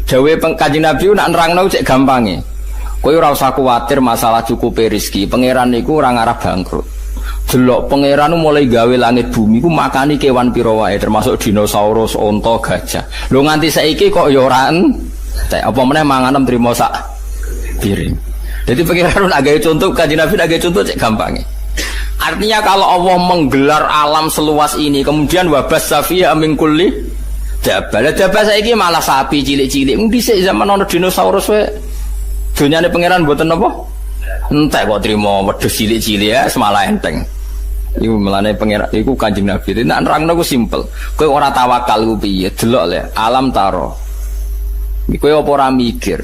Dawe Kanjeng Nabi nak nerangno cek gampange. Kowe ora usah kuwatir masalah cukupe rezeki. Pangeran niku ora ngarep bangkrut. Delok pangeran mulai gawe langit bumi ku makani kewan pira wae termasuk dinosaurus, onta, gajah. Lho nganti saiki kok ya ora entek. Apa meneh manganem trimo sak piring. Jadi pangeran nak gawe contoh Kanjeng Nabi nak gawe contoh cek gampange. Artinya kalau Allah menggelar alam seluas ini kemudian wabas safiya min kulli dabal. Dabal saiki malah sapi cilik-cilik. Mung dhisik zaman ana dinosaurus wae. Dunyane pangeran mboten apa? Entek kok trimo wedhus cilik-cilik ya semalah enteng. Iku melane pangeran iku Kanjeng Nabi. Nek nerangno ku simpel. Kowe ora tawakal ku piye? Delok le alam taro. Kowe apa ora mikir?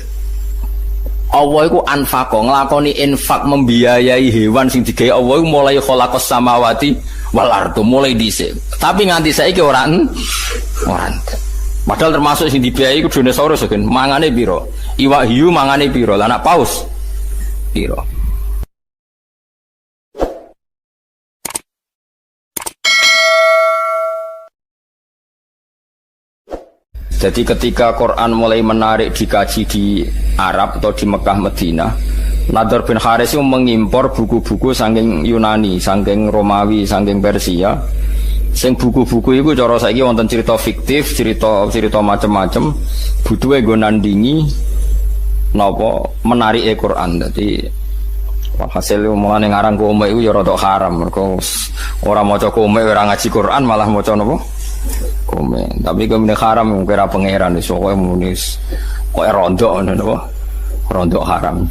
Allah iku anfaqo nglakoni infak membiayai hewan sing digawe Allah iku mulai khalaqas samawati wal ardu mulai dhisik. Tapi nganti saiki ora padahal termasuk sing dibiayai iku dinosaurus kan. Mangane pira? Iwak hiu mangane pira? Lah anak paus pira? Jadi ketika Quran mulai menarik dikaji di Arab atau di Mekah Medina, Nadhr bin Haris itu mengimpor buku-buku saking Yunani, saking Romawi, saking Persia. Sing buku-buku itu cara saiki wonten cerita fiktif, cerita macam-macam, butuhe nggo nandingi napa menarike Quran. Dadi hasil mulane ngarang komik iku ya rada haram, mergo ora maca komik ora ngaji Quran malah maca napa? Komik. Tapi kemudian haram kira pangeran iso kowe munis kowe rondo ngono napa? Rondo haram.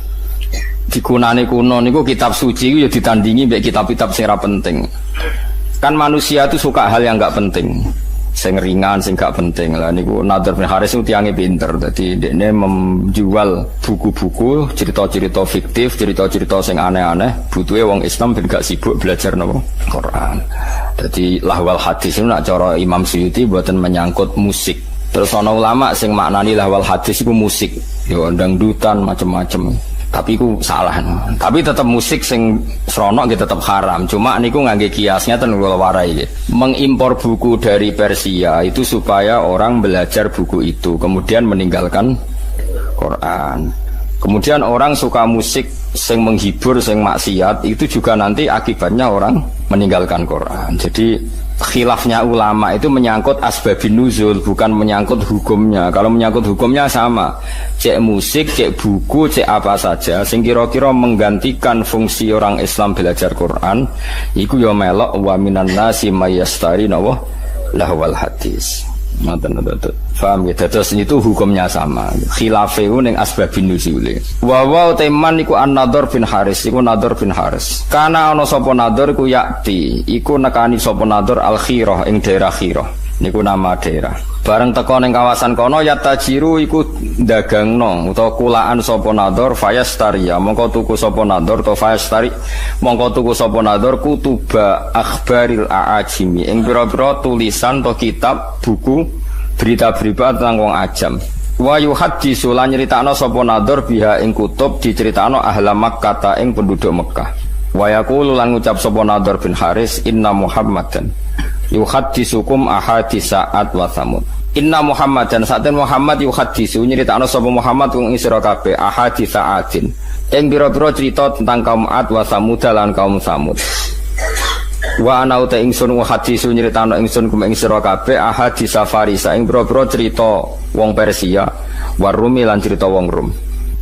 Digunane kuno niku kitab suci iku ya ditandingi mek kitab-kitab sing ora penting. Kan manusia itu suka hal yang enggak penting. Sing ringan, sing gak penting. Lah niku Nadhr bin Haris itu tiange pinter. Dadi dekne menjual buku-buku, cerita-cerita fiktif, cerita-cerita sing aneh-aneh. Butuhe wong Islam ben gak sibuk belajar napa? Quran. Dadi lahwal hadis itu nak cara Imam Suyuti mboten menyangkut musik. Terus ana ulama sing maknani lahwal hadis iku musik. Ya dangdutan macam-macam. Tapi itu salah. Tapi tetap musik sing seronok gitu tetap haram. Cuma niku ngangge kiasnya ten kula warai gitu. Mengimpor buku dari Persia itu supaya orang belajar buku itu kemudian meninggalkan Quran. Kemudian orang suka musik sing menghibur, sing maksiat itu juga nanti akibatnya orang meninggalkan Quran. Jadi khilafnya ulama itu menyangkut asbabun nuzul, bukan menyangkut hukumnya. Kalau menyangkut hukumnya sama, cek musik, cek buku, cek apa saja sing kira-kira menggantikan fungsi orang Islam belajar Quran iku ya melok wa minan nasi mayastari nawa lahwal hadis. Paham ya? Terus itu hukumnya sama. Khilafe ning asbabun nuzul. Wa teman iku An-Nadhr bin Haris, iku Nadhr bin Haris. Kana ana sapa Nadhr iku yakti, iku nekani sapa Nadhr Al-Khirah ing daerah Khirah. Niku nama daerah. Bareng teko ning kawasan kono yatajiru iku dagangno utawa kulaan sapa Nadhr fayastaria. Mongko tuku sapa Nadhr to fayastari. Mongko tuku sapa Nadhr kutuba akhbaril aajimi. Ing pira-pira tulisan to kitab buku berita-berita tentang wong ajam. Wa yuhaddisu lan nyritakno sapa Nadhr biha ing kutub diceritakno ahla Makkah ta ing penduduk Mekah. Wa yaqulu lan ngucap sapa Nadhr bin Haris inna Muhammadan yuhaddisukum ahadisa ad wa thamud. Inna Muhammadan saten Muhammad yuhaddisu nyritakno sapa Muhammad wong isra kabeh ahadisa adin. Ing pira-pira cerita tentang kaum Ad wa Thamud lan kaum Thamud. Wa ana uta ingsun hadisu nyritakno ingsun kum ing sira kabeh ahadits Farisa ing boro-boro cerita wong Persia wa Rumi lan cerita wong Rum.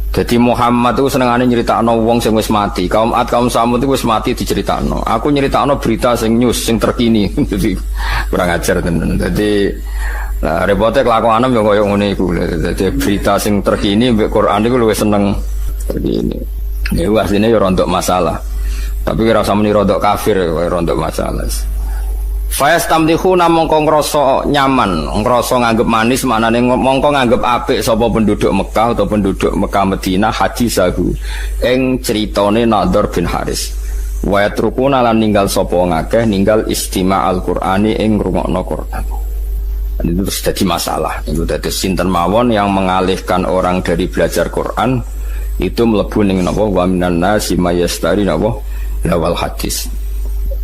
Jadi Muhammad itu senengane nyritakno wong sing wis mati. Kaum Ad kaum Samud itu wis mati diceritakno. Aku nyritakno berita sing news sing terkini. Jadi kurang ajar tenan. Jadi nah repote kelakuanem yo koyo ngene iku. Jadi berita sing terkini mbek Quran iku luwih seneng terkini. Ya asline yo rontok masalah. Tapi kira sama ni rodok kafir, rodok masalah. Fayastamdihuna mongko ngrasa nyaman, ngrasa nganggep manis, maknane mongko nganggep apik sapa penduduk Mekah atau penduduk Mekah Madinah hadisahu ing critane Nadhr bin Haris. Wa yatrukuna lan ninggal sapa ngakeh ninggal istima' al-Qur'ani ing ngrungokno Qur'an. Itu terus jadi masalah. Itu dadi sinten mawon yang mengalihkan orang dari belajar Qur'an itu mlebu ning napa wa minan nasi mayastari napa lawal hadis.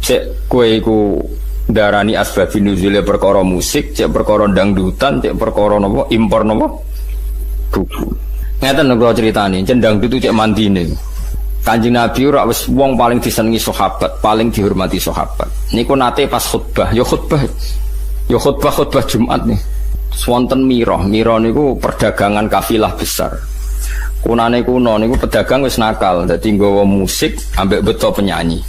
Cek kowe iku darani asbabun nuzule perkara musik, cek perkara dangdutan, cek perkara napa impor napa buku. Ngeten lho kula critani, cendang itu cek mandine. Kanjeng Nabi ora wis wong paling disenengi sahabat, paling dihormati sahabat. Niku nate pas khutbah, ya khutbah Jumat nih. Wonten Miro niku perdagangan kafilah besar. Kunane kuno niku pedagang wis nakal, dadi nggawa musik ambek beto penyanyi.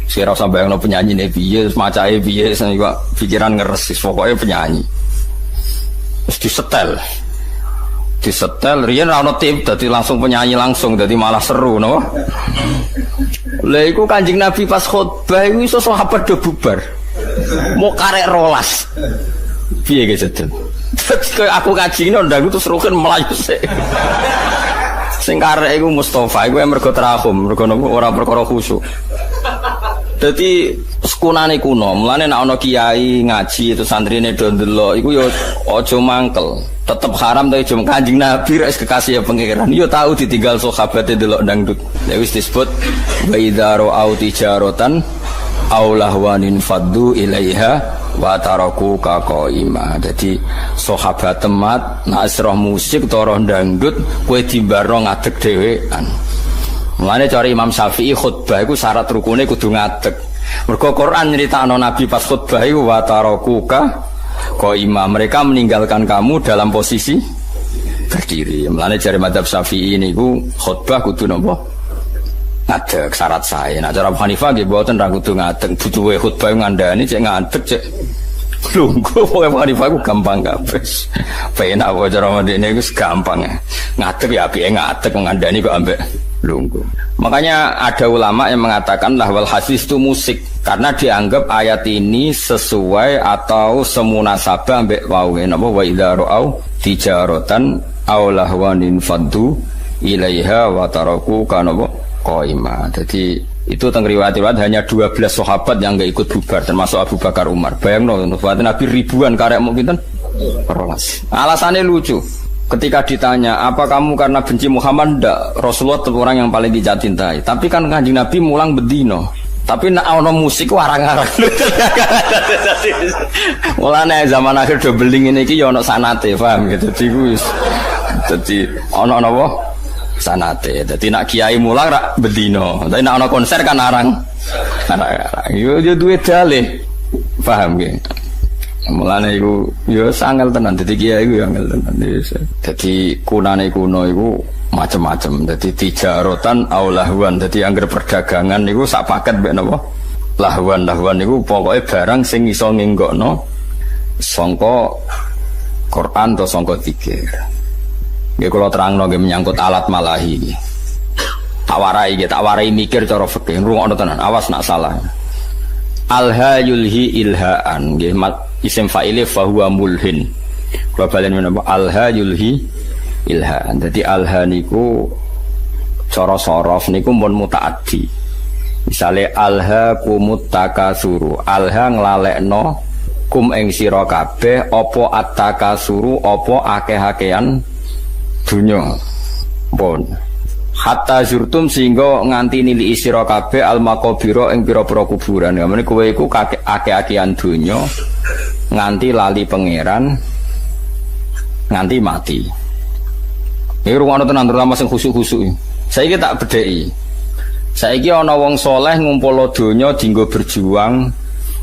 Sira usah bayangno penyanyine piye, macae piye, niku pikiran ngeres, pokoke penyanyi. Wis disetel riyen ra ono tip dadi langsung penyanyi langsung dadi malah seru no. Lha iku Kanjeng Nabi pas khutbah iku iso sahabat do bubar. Mau karek rolas. Piye ge sedel. Dadi aku kaji ndang terus ruken melayu sik. Sing karek iku Mustofa iku mergo terahum, mergo ora perkara khusyuk. Dadi sekunane kuno, mulane nek ana kiai ngaji itu santrine do ndelok iku ya aja mangkel. Tetep haram tapi jom Kanjeng Nabi res kekasih ya pengiran. Yo tahu ditinggal sahabate delok dangdut. Ya wis disebut wa idza ra'au tijaratan aw lahwanin faddu ilaiha wa taraku ka qaima. Jadi sahabat temat nek roh musik to roh dangdut kowe dimbarno ngadeg dhewean. Mulane cara Imam Syafi'i khutbah iku syarat rukune kudu ngadeg. Mergo Quran nyritakno Nabi pas khutbah iku wa taraku ka qaima, mereka meninggalkan kamu dalam posisi berdiri. Mulane jare madzhab Syafi'i niku khutbah kudu napa? Ngadeg syarat sae. Nah cara Abu Hanifah nggih mboten ra kudu ngadeg, butuhe khutbah ngandani cek ngadeg cek lungguh. Pokoke Abu Hanifah ku gampang kabeh. Penak wae cara mendene iku gampang. Ngadeg ya apike ngadeg ngandani kok ambek lungguh. Makanya ada ulama yang mengatakan lahwal hadis itu musik karena dianggap ayat ini sesuai atau semunasabah ambek wae napa wa idza ra'au tijaratan aw lahwanin faddu ilaiha wa taraku kana qaima. Jadi itu teng riwayat-riwayat hanya 12 sahabat yang enggak ikut bubar termasuk Abu Bakar Umar. Bayangno Nabi ribuan karek mung pinten? 12. Alasannya lucu. Ketika ditanya, apa kamu karena benci Muhammad? Ndak, Rasulullah itu orang yang paling dicintai. Tapi kan Kanjeng Nabi mulang bedino. Tapi nak ono musik warang-warang. Mulane zaman akhir do beling ini iki ya ono sanate, paham gitu. Dadi ono apa? Sanate. Dadi nak kiai mulang rak bedino. Tapi nak ono konser kan arang. Yo duwe dalih. Paham ge. Mulane iku ya sangel tenan dadi kiai iku ya angel tenan. Dadi kunane kuno iku macam-macam. Dadi tijaratan aw lahwan. Dadi angger perdagangan niku sak paket mek napa? Lahwan niku pokoke barang sing iso ngenggokno sangka Quran atau sangka zikir. Nggih kula terangno nggih menyangkut alat malahi iki. Tak warai mikir cara fikih. Rungokno tenan, awas nak salah. Alha yulhi ilhaan nggih isim fa'ile fahuwa mulhin. Kula balen menapa alha yulhi ilhaan. Dadi alha niku cara sorof niku mun mutaaddi. Misale alha kumut takasuru, alha nglalekno kum ing sira kabeh apa at-takasuru apa akeh-akehan dunya. Pun hatta zurtum sehingga nganti nili sira kabeh al-maqabira ing pira-pira kuburan. Ya meneh kowe iku akeh-akehan dunya nganti lali pangeran nganti mati. Iki rumono tenan terutama sing khusuk-khusuk. Saiki tak bedheki. Saiki ana wong saleh ngumpul donya dienggo berjuang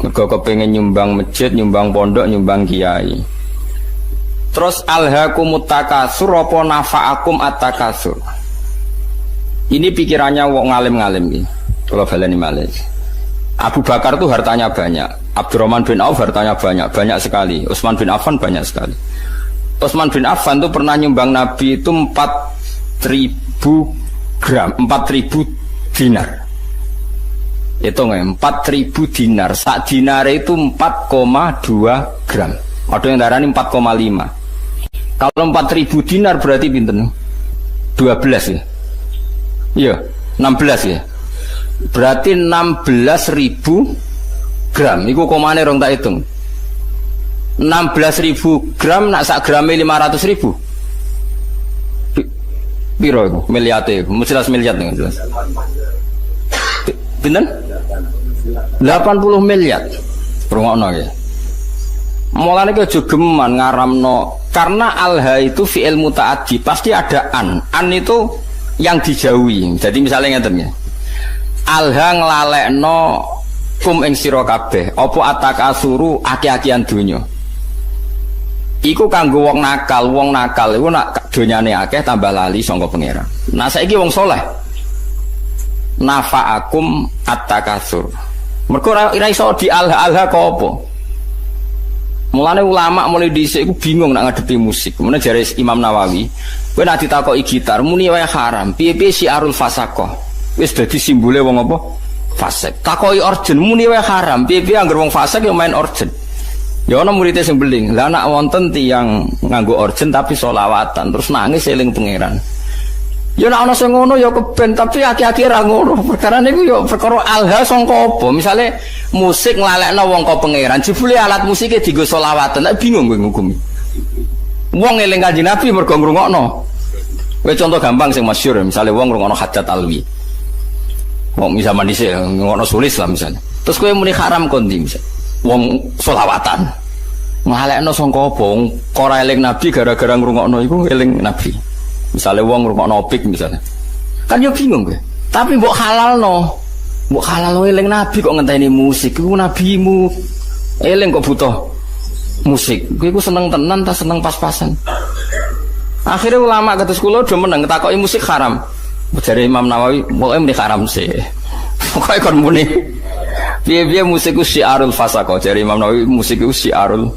mergo kepengin nyumbang masjid, nyumbang pondok, nyumbang kiai. Terus alhaqumut takasur apa nafa'akum at-takasur. Ini pikirannya wong ngalim-ngalim iki. Kula baleni malih. Abu Bakar itu hartanya banyak, Abdurrahman bin Auf hartanya banyak sekali, Utsman bin Affan banyak sekali. Utsman bin Affan itu pernah nyumbang Nabi itu 4.000 gram, 4.000 dinar. Itu nggak 4.000 dinar, sak dinar itu 4,2 gram. Ada yang darah ini 4,5. Kalau 4.000 dinar berarti pinten? 12 ya? Iya, 16 ya. Berarti 16.000 gram. Iku komane rong tak hitung. 16.000 gram nak sak grame 500.000. Piro iku? Miliate iku. Mesti miliar nih jelas. Pinten? 80 miliar. Rungokno ya. Mulane ki aja geman ngaramno karena alha itu fi'il muta'addi pasti ada an. An itu yang dijauhi. Jadi misalnya ngeten ya. Alha nglalekno kum ing sira kabeh apa atakasuru aki-akian donya. Iku kanggo wong nakal iku nak donyane akeh tambah lali sangka pangeran. Nah saiki wong saleh nafa'akum at-takasur. Mergo ora iso di alha-alha kok apa. Mulane ulama mulai dhisik iku bingung nak ngadepi musik. Kemudian jare Imam Nawawi, kowe nek ditakoki gitar muni wae haram. Piye-piye syiarul fasaqah. Wis dadi simbole wong apa? Fasik. Takoki organ muni wae haram. Piye-piye anggere wong fasik yo main organ. Ya ana muridé sing beling. Lah nek wonten tiyang nganggo organ tapi selawatan terus nangis eling pangeran. Ya nek ana sing ngono ya keben tapi aki-aki ra ngono. Perkara niku ya perkara alha sangka apa? Misale musik nglalekno wong ka pangeran, jebule alat musike dienggo selawatan. Nek bingung kowe ngukumi. Wong eling Kanjeng Nabi mergo ngrungokno. Kowe contoh gampang sing masyhur, misale wong ngrungokno hajat alwi. Wong zaman dhisik ngrungokno sulis lah misalnya. Terus kowe muni haram kondi misal. Wong selawatan. Nglalekno sangka apa? Wong ora eling Nabi gara-gara ngrungokno iku eling Nabi. Misalnya wong ngrungokno opik misalnya. Kan yo bingung kowe. Tapi mbok halalno. Mbok halalno eling Nabi kok ngenteni musik. Iku nabimu. Eling kok butuh musik. Kowe iku seneng tenan ta seneng pas-pasan. Akhirnya ulama kados kula do meneng takoki musik haram. Jare Imam Nawawi, pokoke muni haram sih. Pokoke kon muni. Piye-piye musik ku syiarul fasaqah. Jare Imam Nawawi musik ku syiarul.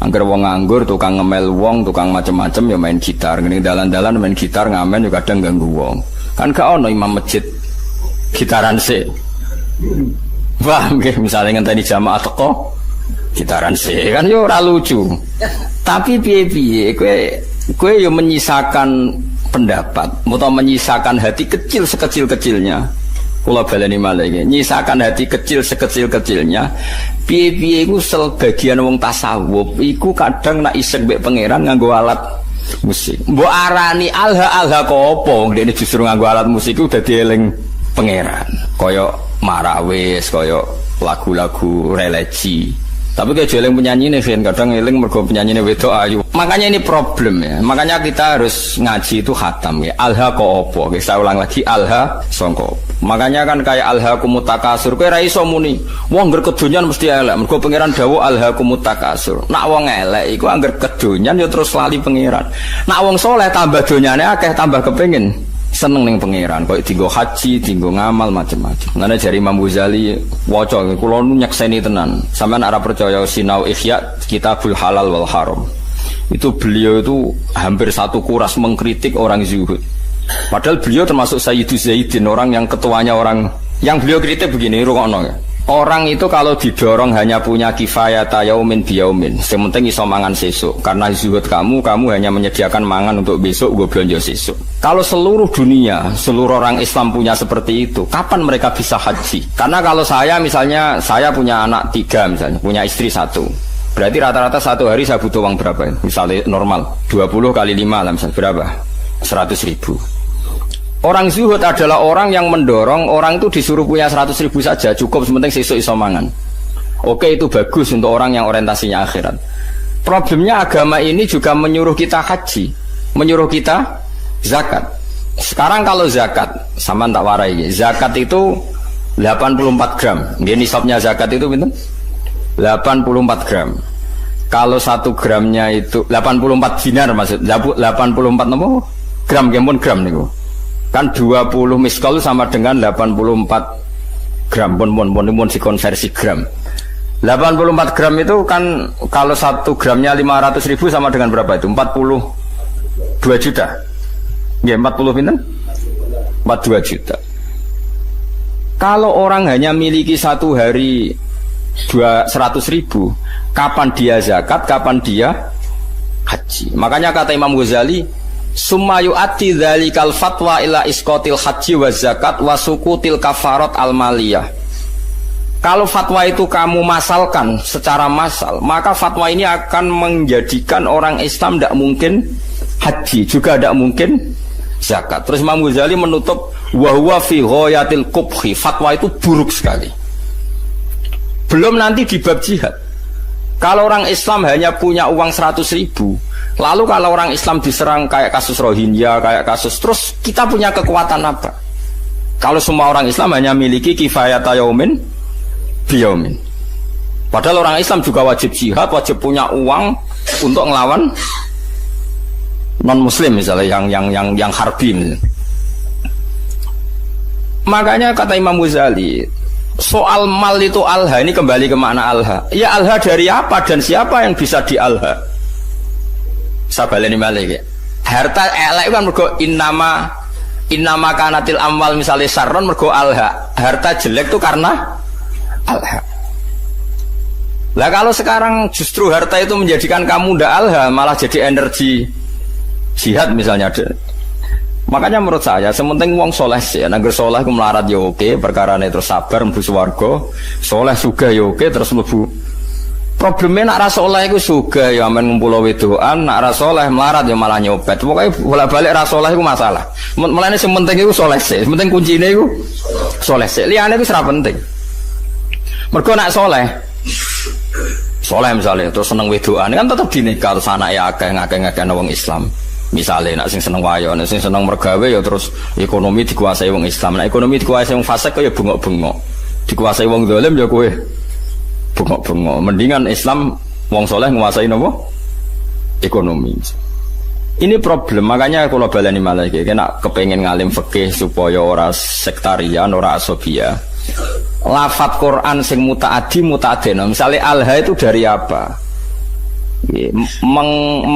Angger wong nganggur, tukang ngemel wong, tukang macem-macem ya main gitar. Ngene dalan-dalan main gitar ngamen ya kadang ganggu wong. Kan gak ono imam masjid gitaran sih. Wah, nggih misale ngenteni jamaah teko gitaran sih kan yo ora lucu. Tapi piye-piye kowe yo menyisakan pendapat, atau menyisakan hati kecil sekecil-kecilnya. Kula baleni malih iki, nyisakan hati kecil sekecil-kecilnya. Piye-piye iku sebagian wong tasawuf iku kadang nak iseng mbek pangeran nganggo alat musik. Mbok arani alha-alha kok apa? Dene justru nganggo alat musik iku dadi eling pangeran. Kaya marawis, kaya lagu-lagu religi. Tapi kayak eling penyanyine kan kadang eling mergo penyanyine wedok ayu. Makanya ini problem ya. Makanya kita harus ngaji itu khatam ya. Alha kok apa? Saya ulang lagi alha sangka. Makanya kan kayak alha kumutakasur. Kowe ra iso muni. Wong ngger kedonyan mesti elek. Mergo pangeran dawuh alha kumutakasur. Nak wong elek iku angger kedonyan ya terus lali pangeran. Nak wong saleh tambah donyane akeh tambah kepengin seneng ning pangeran. Kaya dienggo haji, dienggo ngamal macam-macam. Ngene jari Imam Ghazali waca kula nu nyekseni tenan. Sampeyan ora percaya sinau Ihya Kitabul Halal wal Haram. Itu beliau itu hampir satu kuras mengkritik orang zuhud. Padahal beliau termasuk Sayyidu Zaidin, orang yang ketuanya orang yang beliau kritik begini, rungokno ya. Orang itu kalau didorong hanya punya kifayata yaumin biyaumin. Yang penting iso mangan sesuk. Karena zuhud kamu hanya menyediakan mangan untuk besok, gue belanja sesuk. Kalau seluruh dunia, seluruh orang Islam punya seperti itu, kapan mereka bisa haji? Karena kalau saya misalnya, saya punya anak 3 misalnya, punya istri 1. Berarti rata-rata satu hari saya butuh uang berapa? Misalnya normal 20 kali 5 lah misalnya berapa? 100.000. Orang zuhud adalah orang yang mendorong orang itu disuruh punya 100.000 saja cukup, sementing sesuk iso mangan. Oke, itu bagus untuk orang yang orientasinya akhirat. Problemnya agama ini juga menyuruh kita haji, menyuruh kita zakat. Sekarang kalau zakat, sama tak warai, zakat itu 84 gram. Dia nisabnya zakat itu pinten? 84 gram. Kalau 1 gramnya itu 84 dinar maksud 84 apa? Gram, gempun gram niku. Kan 20 miskol sama dengan 84 gram. Pun dikonversi gram. 84 gram itu kan kalau 1 gramnya 500.000 sama dengan berapa itu? 42 juta. Ya 40 pinten? 42 juta. Kalau orang hanya miliki satu hari 100.000, kapan dia zakat, kapan dia haji? Makanya kata Imam Ghazali, summa yu'ati dzalikal fatwa ila isqatil haji wa zakat wa sukutil kafarat al maliyah. Kalau fatwa itu kamu masalkan secara massal, maka fatwa ini akan menjadikan orang Islam tidak mungkin haji, juga tidak mungkin zakat. Terus Imam Ghazali menutup wa huwa fi ghayatil qubhi, fatwa itu buruk sekali. Belum nanti di bab jihad. Kalau orang Islam hanya punya uang 100.000, lalu kalau orang Islam diserang kayak kasus Rohingya, kayak kasus, terus kita punya kekuatan apa? Kalau semua orang Islam hanya miliki kifayata yaumin biyaumin. Padahal orang Islam juga wajib jihad, wajib punya uang untuk ngelawan non-muslim misalnya yang harbi misalnya. Makanya kata Imam Ghazali, soal mal itu alha, ini kembali ke makna alha. Ya alha dari apa dan siapa yang bisa di alha? Sabaleni malih ya. Harta elek kan mergo innama kanatil amwal misalnya sarron mergo alha. Harta jelek itu karena alha. Lah kalau sekarang justru harta itu menjadikan kamu ndak alha, malah jadi energi jihad misalnya. Makanya menurut saya sementing wong soleh sih, nangger soleh ku melarat ya oke, perkarane terus sabar mlebu swarga, soleh sugih ya oke terus mlebu. Problemnya nak ra soleh iku sugih ya amen ngumpul wedokan, nak ra soleh melarat ya malah nyopet. Pokoke bolak-balik ra soleh iku masalah. Mulane sing penting iku soleh sih, penting kuncine iku soleh sih. Liyane iku ora penting. Mergo nak soleh misalnya terus seneng wedokan kan tetep dinikah terus anake akeh wong Islam. Misalnya nak sing seneng wayo, nak sing seneng mergawe ya terus ekonomi dikuasai wong Islam. Nak ekonomi dikuasai wong fasik ya bengok-bengok. Dikuasai wong zalim ya kowe bengok-bengok. Mendingan Islam wong soleh nguasai napa? Ekonomi. Ini problem, makanya kalau baleni malah iki kena kepengin ngalim fikih supaya ora sektarian, ora asabia. Lafat Quran sing muta'adina. Misalnya alha itu dari apa?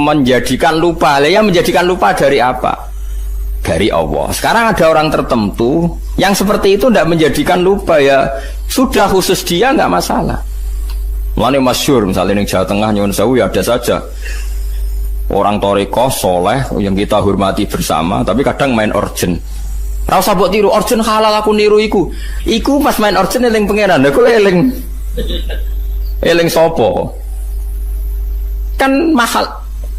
Menjadikan lupa. Ya menjadikan lupa dari apa? Dari Allah. Sekarang ada orang tertentu yang seperti itu tidak menjadikan lupa, ya sudah khusus dia nggak masalah. Mulane masyhur misalnya di Jawa Tengah nyuwun sewu ya ada saja orang thariqah soleh yang kita hormati bersama, tapi kadang main orjen. Ra usah mbok tiru, orjen halal aku niru iku. Iku pas main orjen eling pangeran, lha kok eling sapa? Kan mahal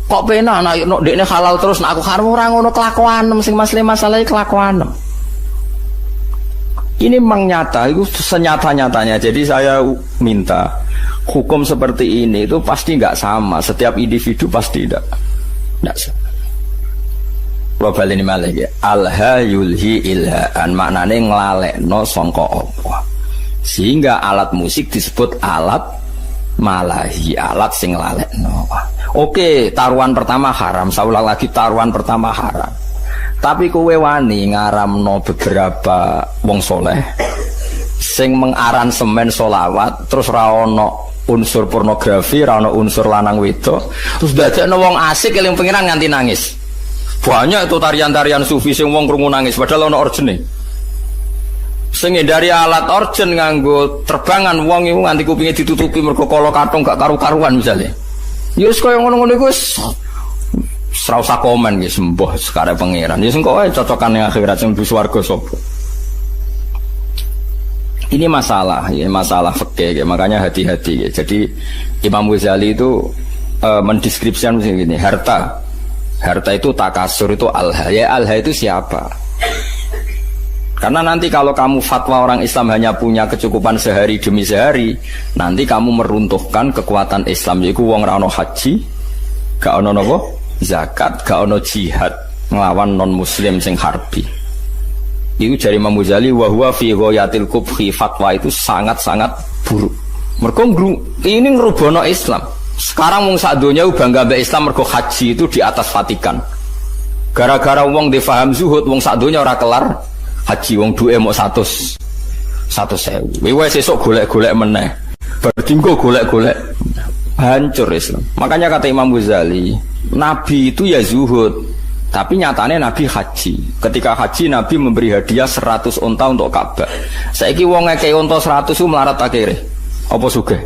kok pena nek ndekne halal terus nek aku haram ora ngono kelakuan sing masalah kelakuan. Ini memang nyata, itu senyata-nyatanya. Jadi saya minta hukum seperti ini itu pasti nggak sama, setiap individu pasti tidak sama. Global ini malah ya alha yulhi ilhaan, maknanya nglalekno sangka Allah, sehingga alat musik disebut alat malahi, alat sing nglalekno. Oke, taruhan pertama haram, saya ulang lagi, taruhan pertama haram. Tapi kowe wani ngaramno beberapa wong soleh sing mengaransemen solawat terus ra ono unsur pornografi, ra ono unsur lanang wedok, terus dadekno wong asik eling pengiran nganti nangis. Banyak itu tarian-tarian sufi sing wong krungu nangis padahal ono orjene. Sing dari alat orjen nganggo terbangan wong iku nganti kupinge ditutupi mergo kala kathong gak karu-karuan misalnya. Ya wis kaya ngono-ngono iku wis ora usah komen nggih sembah sekare pangeran. Ya sing kok wae cocokane akhirat sing mlebu swarga sapa. Ini masalah, ya masalah fikih, ya. Makanya hati-hati. Ya. Jadi Imam Ghazali itu mendeskripsikan begini, harta itu takasur, itu alha. Ya alha itu siapa? Karena nanti kalau kamu fatwa orang Islam hanya punya kecukupan sehari demi sehari, nanti kamu meruntuhkan kekuatan Islam. Yaitu wong ra ono haji, gak ono napa? Zakat, gak ono jihad ngelawan non muslim sing harbi. Itu dari Imam Ghazali, wa huwa fi ghayatil kubhi, fatwa itu sangat-sangat buruk. Mergo ini ngerubono Islam. Sekarang wong sak donya bangga mbek Islam mergo haji itu di atas Vatikan. Gara-gara wong difaham zuhud, wong sak donya ora kelar haji, wong duwe mok 100.000. Wis sesuk golek-golek meneh. Berdinggo golek-golek. Hancur Islam. Makanya kata Imam Ghazali, Nabi itu ya zuhud, tapi nyatanya Nabi haji. Ketika haji Nabi memberi hadiah 100 unta untuk Ka'bah. Saiki wong ngekei unta 100 itu melarat akhirnya. Apa sugih?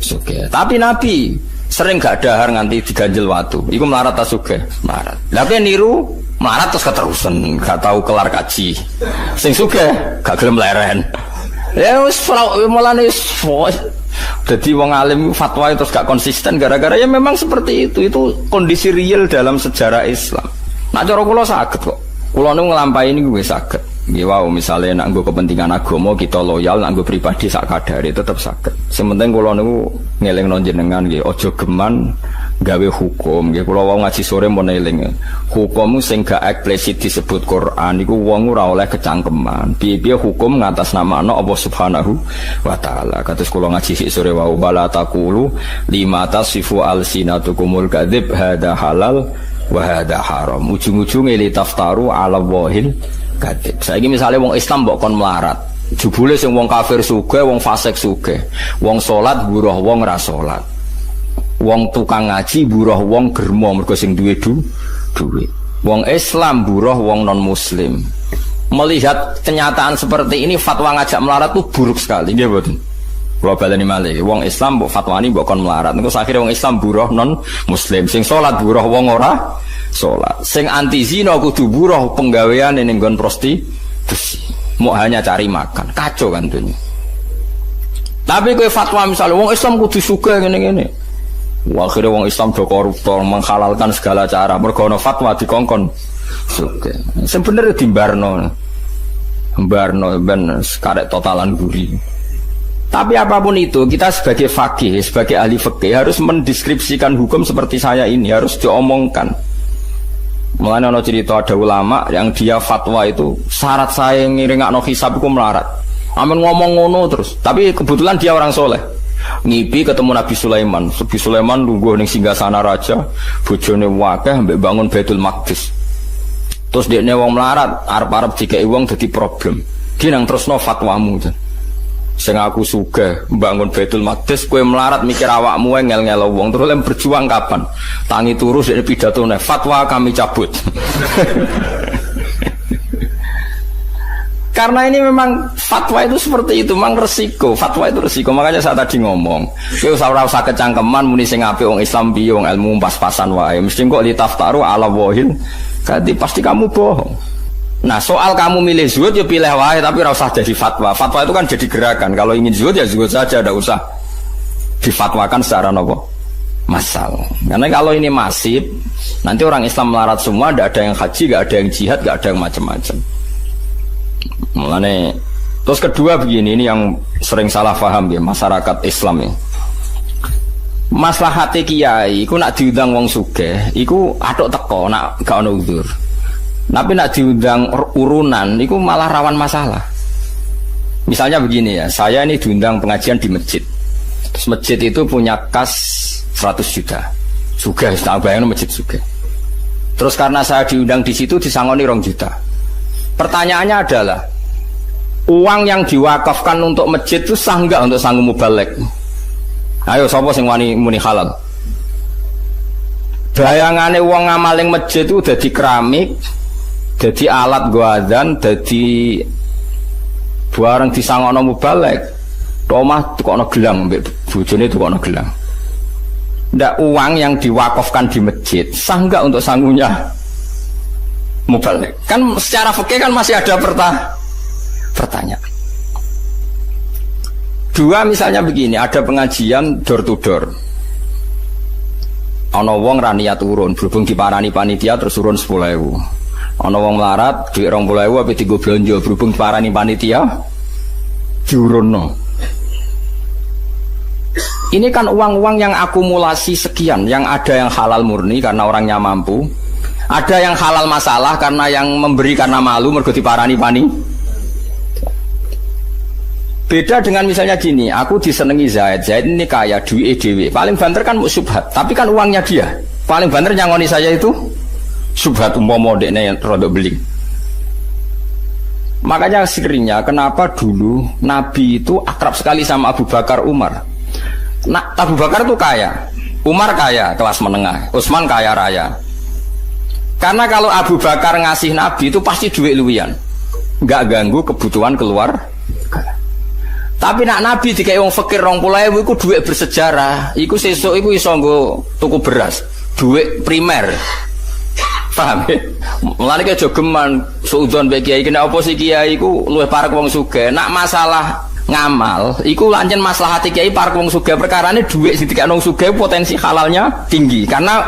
Sugih. Tapi Nabi sering gak dahar nganti diganjel watu. Iku melarat ta sugih? Melarat. Lah kowe niru melarat terus keterusan, gak tahu kelar kaji. Sing sugih gak gelem leren. Ya wis mulane jadi wong alim fatwa terus gak konsisten gara-gara ya memang seperti itu kondisi real dalam sejarah Islam. Nah cara kula saged kok. Kula nu nglampahi niku wis saged. Nggih wow, misale nak nggo kepentingan agama kita loyal, nak nggo pribadi sak kadare tetep saged. Sing penting kula niku ngelingno jenengan nggih, aja geman gawe hukum nggih. Kula wau ngaji sore mun eling. Hukum sing gak eksplisit disebut Quran iku wong ora oleh kecangkeman. Piye-piye hukum ngatasnamakan Allah Subhanahu wa taala. Kados kula ngaji sik sore wau bala taqulu lima tasifu alsinatukumul kadzib hada halal wa hada haram. Ujung-ujunge li taftaru ala wahil kadib. Saiki misale wong Islam mbok kon melarat. Jebule sing wong kafir sugih, wong fasik sugih. Wong salat buruh wong ra salat. Wong tukang ngaji buruh wong germo mergo sing duwe duit. Wong Islam buruh wong non muslim. Melihat kenyataan seperti ini fatwa ngajak melarat itu buruk sekali, nggih mboten? Kula baleni malih. Wong Islam mbok fatwani mbok kon melarat. Engko akhire wong Islam buruh non muslim. Sing salat buruh wong ora salat. Sing anti zina kudu buruh penggawean ning nggon prostitusi. Mau hanya cari makan. Kacau kan dunia. Tapi kowe fatwa misalnya wong Islam kudu sugih ngene-ngene. Akhirnya wong Islam do koruptor menghalalkan segala cara. Mergo ana fatwa dikongkon sugih. Sing bener dimbarno. Mbarno ben karek totalan guri. Tapi apapun itu, kita sebagai faqih, sebagai ahli fikih harus mendeskripsikan hukum seperti saya ini, harus diomongkan. Mulanya ada cerita ada ulama yang dia fatwa itu syarat saya ngiringakno hisab iku melarat. Amin ngomong ngono terus. Tapi kebetulan dia orang soleh. Ngipi ketemu Nabi Sulaiman. Nabi Sulaiman lungguh ning singgasana raja, bojone wakeh mbek bangun Baitul Maqdis. Terus dekne wong melarat, arep-arep dikeki wong dadi problem. Ki nang terusno fatwamu. Sing aku sugih mbangun Baitul Maqdis, kowe melarat mikir awakmu ngel-ngelo wong terus lem berjuang kapan? Tangi turu sik pidatone, fatwa kami cabut. Karena ini memang fatwa itu seperti itu, memang resiko. Fatwa itu resiko, makanya saya tadi ngomong. Kowe ora usah kecangkeman muni sing apik wong Islam piye wong ilmu pas-pasan wae. Mesti kok litaftaru ala wahil. Kadi pasti kamu bohong. Nah soal kamu milih zuhud ya pilih wae tapi ora usah jadi fatwa. Fatwa itu kan jadi gerakan. Kalau ingin zuhud ya zuhud saja, tidak usah difatwakan secara nopo masal. Karena kalau ini masif, nanti orang Islam melarat semua, tidak ada yang haji, tidak ada yang jihad, tidak ada yang macam-macam. Mulane terus kedua begini, ini yang sering salah paham ya masyarakat Islam ya. Maslahate kiai iku nak diundang wong sugih, iku atuk teko nak gak ono uzur. Tapi nak diundang urunan itu malah rawan masalah. Misalnya begini ya, saya ini diundang pengajian di masjid. Terus masjid itu punya kas 100 juta. Sugih, tak bayangin masjid sugih. Terus karena saya diundang di situ disangoni 2 juta. Pertanyaannya adalah, uang yang diwakafkan untuk masjid itu sah enggak untuk sanggup mubalek? Ayo sapa sing wani muni halal? Bayangane wong ngamaling masjid itu dadi keramik, jadi alat gua adzan, jadi barang disangono mubalek. Omah tukono gelang, mbek bojone tukono gelang. Ndak uang yang diwakafkan di masjid sah enggak untuk sangunya mubalek? Kan secara fikih kan masih ada pertanyaan. Dua misalnya begini, ada pengajian door to door. Ana wong ra niat turun, berhubung diparani panitia terus turun 10.000. Ana wong melarat dhuwit 20.000 apa dienggo blanja, berhubung diparani panitia diurunno. Ini kan uang-uang yang akumulasi sekian, yang ada yang halal murni karena orangnya mampu, ada yang halal masalah karena yang memberi karena malu mergo diparani panitia. Beda dengan misalnya gini, aku disenengi Zaid ini kaya, duit dewe. Paling banter kan subhat, tapi kan uangnya dia. Paling banter nyangoni saya itu subhat umpama dekne rodok beling. Makanya seringnya kenapa dulu Nabi itu akrab sekali sama Abu Bakar Umar. Nah, Abu Bakar itu kaya, Umar kaya kelas menengah, Utsman kaya raya. Karena kalau Abu Bakar ngasih Nabi itu pasti duit luwian, nggak ganggu kebutuhan keluar. Tapi nak Nabi dikai wong fakir 20.000 iku duit bersejarah. Iku sesuk iku iso nggo tuku beras, duit primer. Paham ya? Mulane aja geman suudzon mbek kiai kena apa sih kiai iku luwih parek wong sugih. Nak masalah ngamal iku lancen maslahati kiai parek wong sugih, perkarane duit sing dikek wong sugih potensi halalnya tinggi. Karena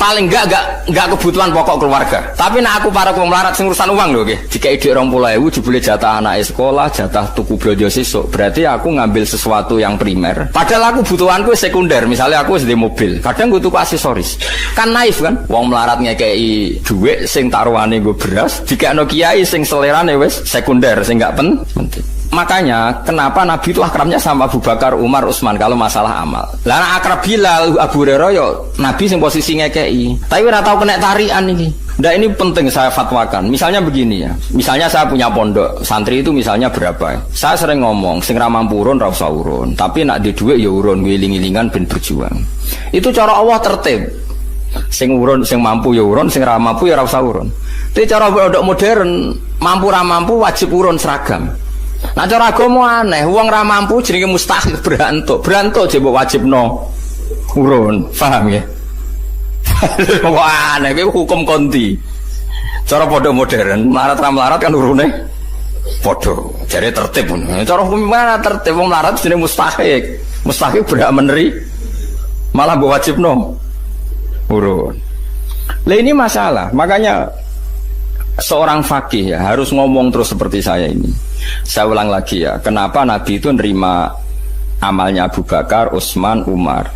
paling enggak kebutuhan pokok keluarga. Tapi nek aku para wong melarat sing urusan uang lho nggih. Dikai dhuwit 20.000 jebule jatah anake sekolah, jatah tuku blonjo sesuk. Berarti aku ngambil sesuatu yang primer. Padahal aku butuhanku sekunder. Misalnya aku wis ndek mobil, kadang gue tuku aksesoris. Kan naif kan? Wong melarat ngekeki dhuwit sing taruhane nggo beras, dikekno kiai sing selerane wis sekunder, sing enggak penting. Makanya kenapa Nabi itu akrabnya sama Abu Bakar, Umar, Utsman kalau masalah amal. Lah akrab Bilal, Abu Hurairah yo Nabi sing posisi ngekeki. Tapi ora tau kena tarian iki. Ndak ini penting saya fatwakan. Misalnya begini ya. Misalnya saya punya pondok, santri itu misalnya berapa? Saya sering ngomong, sing ra mampu urun ra usah urun. Tapi nak di dhuwit ya urun, ngiling-ilingan ben berjuang. Itu cara Allah tertib. Sing urun, sing mampu ya urun, sing ra mampu ya ra usah urun. Tapi cara pondok modern, mampu ra mampu wajib urun seragam. Nah cara agama aneh, wong ra mampu jenenge mustahil berantuk jebok wajibno urun, paham ya? Wah aneh, itu hukum konti. Cara pondok modern, melarat ra melarat kan urune padha. Jare tertib ngono. Cara hukum mana tertib wong melarat jenenge mustahil berhak meneri, malah mbok wajibno urun. Lah ini masalah, makanya seorang fakih ya harus ngomong terus seperti saya ini. Saya ulang lagi ya, kenapa Nabi itu nerima amalnya Abu Bakar, Utsman, Umar?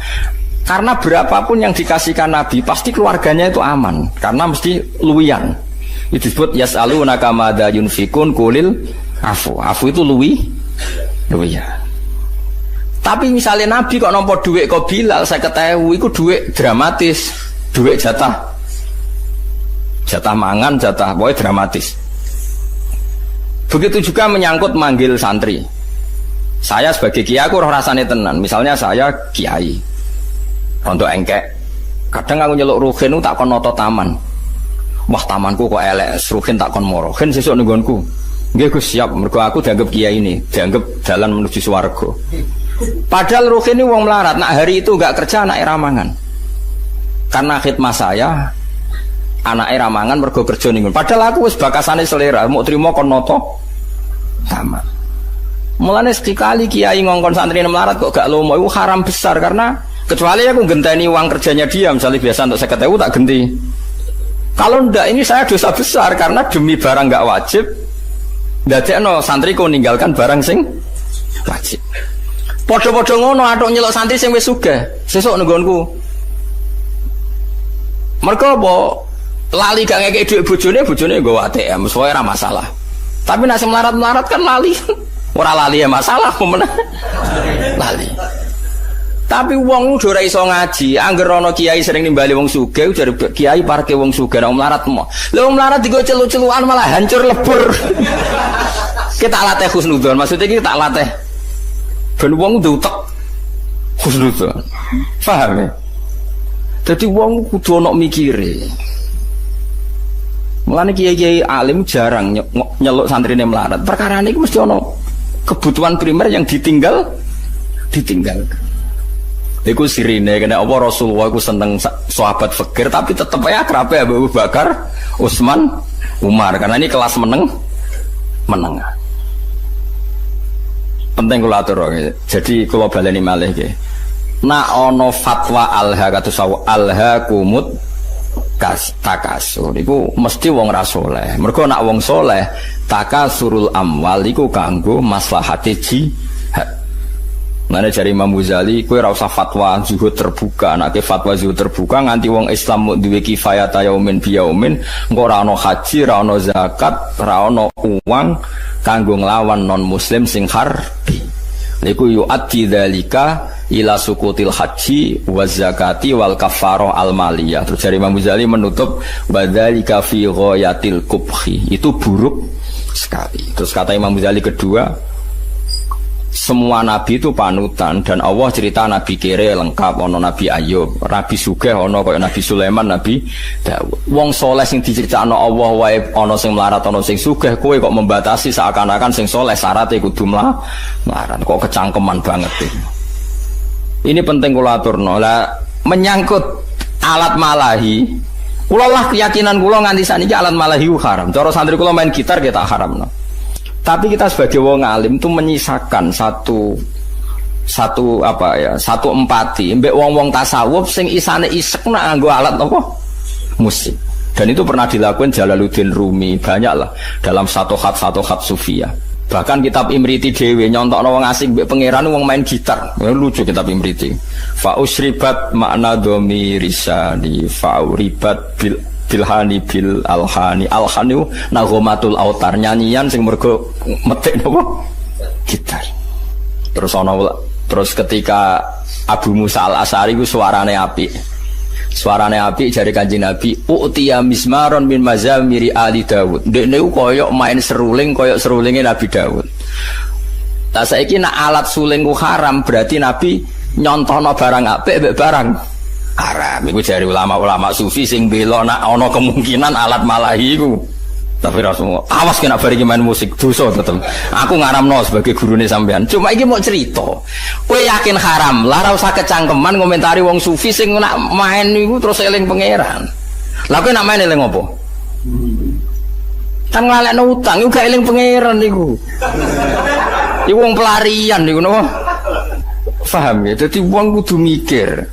Karena berapapun yang dikasihkan Nabi pasti keluarganya itu aman, karena mesti luwian. Itu disebut yas'alunaka madza yunfikun qulil afu. Afu itu luwian. Tapi misalnya Nabi kok nampa dhuwit kok Bilal 50.000 iku dhuwit dramatis, dhuwit jatah mangan, jatah pokoknya dramatis. Begitu juga menyangkut manggil santri. Saya sebagai kiai aku roh rasane tenan. Misalnya saya kiai untuk engkek, kadang aku nyeluk ruhin tak kon noto taman. Wah tamanku kok elek, ruhin tak kon moro. Ruhin sesuk ning nggonku. Nggih Gus siap, mergo aku dianggap kiai ini, dianggap jalan menuju swarga. Padahal ruhin ini wong melarat, nak hari itu enggak kerja anak ramangan. Karena khidmah saya anak ramangan mergo kerja ning. Padahal aku wis bakasane selera, mau trimo kon noto taman. Mulane sekali kiai ngongkon santri melarat kok gak lomo itu haram besar, karena kecuali aku genteni uang kerjanya dia, misalnya biasa untuk 50.000 tak genti. Kalau ndak ini saya dosa besar karena demi barang gak wajib ndadekno santriku ninggalkan barang sing wajib. Padha-padha ngono atok nyelok santri sing wis sugih, sesuk nenggonku. Mergo apa? Lali gak ngekek dhuwit bojone nggo ATM, suwe ora masalah. Tapi nek melarat-melarat kan lali. Ora lali ya masalah pemenang. Lali. Tapi wong udah ora iso ngaji, angger ana kiai sering nimbali wong sugih, jare kiai parke wong sugih ora melarat mo. Lha wong melarat digo celu-celukan malah hancur lebur. Kita latih husnudzon, maksudnya kita latih ben wong utek husnudzon. Paham ya? Dadi wong kudu ana mikire. Mulane kiai-kiai alim jarang nyeluk santrine melarat. Perkara niku mesti ana kebutuhan primer yang ditinggalkan. Iku sirine kena apa Rasulullah iku seneng sahabat fakir tapi tetep ae akrabe Abu Bakar, Utsman, Umar karena ini kelas menengah. Penting kula atur. Jadi kula baleni malih nggih. Nak ana fatwa alha kumut takasur iku mesti wong ra saleh. Mergo nak wong saleh takasurul amwal iku kanggo maslahate jihad. Mane jare Imam Ghazali kowe ora usah fatwa zuhud terbuka, nek fatwa zuhud terbuka nganti wong Islam duwe kifayah yaumin biyaumin, engko ora ana haji, ora ana zakat, ora ana uang kanggo nglawan non muslim sing harbi. Niku yu'addi dzalika ila sukutil haji wa zakati wal kafarah al maliyah. Terus dari Imam Ghazali menutup badzalika fi ghayatil kubhi. Itu buruk sekali. Terus kata Imam Ghazali kedua, semua nabi itu panutan dan Allah cerita nabi kere lengkap, ono nabi Ayub, nabi sugih ono kaya nabi Sulaiman, nabi Daud. Wong soleh sing diceritakno Allah wae ono sing melarat, ono sing sugih, kowe kok membatasi seakan-akan sing soleh syaratnya kudu melarat. Kok kecangkeman banget ini. Ini penting kula aturno. Lah menyangkut alat malahi, kula lah keyakinan kula nganti saniki alat malahi haram. Cara santri kula main gitar kita haramno. Tapi kita sebagai wong alim itu menyisakan satu satu empati mbek wong-wong tasawuf sing isane isek nak nganggo alat apa musik. Dan itu pernah dilakukan Jalaluddin Rumi, banyak lah dalam satu khat sufia. Bahkan kitab Imriti dhewe nyontokno wong asing mbek pangeran wong main gitar. Lucu kitab Imriti. Fa usribat makna domirisani fa uribat bilhani bil alhani alhanu naghomatul autar, nyanyian sing mergo metik napa gitar. Terus ketika Abu Musa al-Asy'ari ku suarane apik. Suarane apik jare Kanjeng Nabi, "Utiya mismaron min mazamiri ali Daud." Dekne ku koyok main seruling koyok serulinge Nabi Daud. Ta saiki nek alat suling ku haram, berarti Nabi nyontohno barang apik mbek barang haram. Iku jare ulama-ulama sufi sing bela nek ana kemungkinan alat malahi iku. Tapi Rasulullah, awas kena bari main musik dosa tetep. Aku ngaramno sebagai gurune sampean. Cuma iki mau cerita. Kowe yakin haram, lah ora usah kecangkeman ngomentari wong sufi sing nak main niku terus eling pangeran. Lah kowe nak main eling apa? Kan ngalekno utang iku gak eling pangeran niku. Iku wong pelarian niku napa? Paham ya? Dadi wong kudu mikir.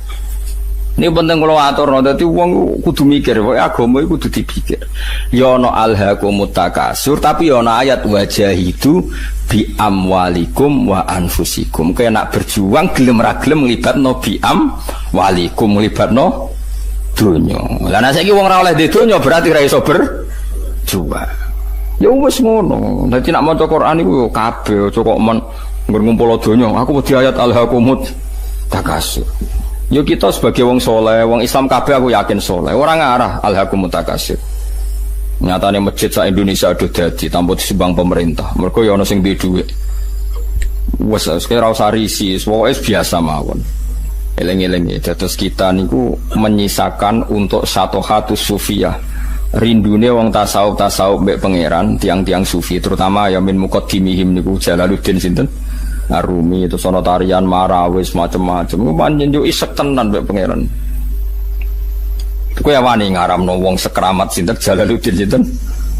Ini penting kalau aturno, dadi wong kudu mikir, agama iku kudu dipikir. Ya ana alhaqumut takasur, tapi ya ana ayat wajahidu bi amwalikum wa anfusikum. Kaya nak berjuang gelem ra gelem nglibatno bi amwalikum, nglibatno donya. Lah nek saiki wong ora oleh di donya berarti ra iso berjuang. Ya wis ngono. Dadi nak maca Quran iku kabeh aja kok men ngumpul donya. Aku wedi ayat alhaqumut takasur. Yo kita sebagai wong soleh, wong Islam kabeh aku yakin soleh. Orang ngarah alhaqumut takasur. Nyatane masjid sak Indonesia udah dadi tanpa disumbang pemerintah. Mergo ya ana sing duwe dhuwit. Wes ora usah risi, pokoke biasa mawon. Eleng-eleng dados kita niku menyisakan untuk satu hatus sufiyah. Rindune wong tasawuf mbek pangeran, tiang-tiang sufi terutama ya min muqaddimihim niku Jalaluddin sinten? Arumi itu sono tarian marawis macam-macam. Panjen yo isek tenan mbek pangeran. Kowe wani ngaramno wong sekramat sinten Jalaluddin sinten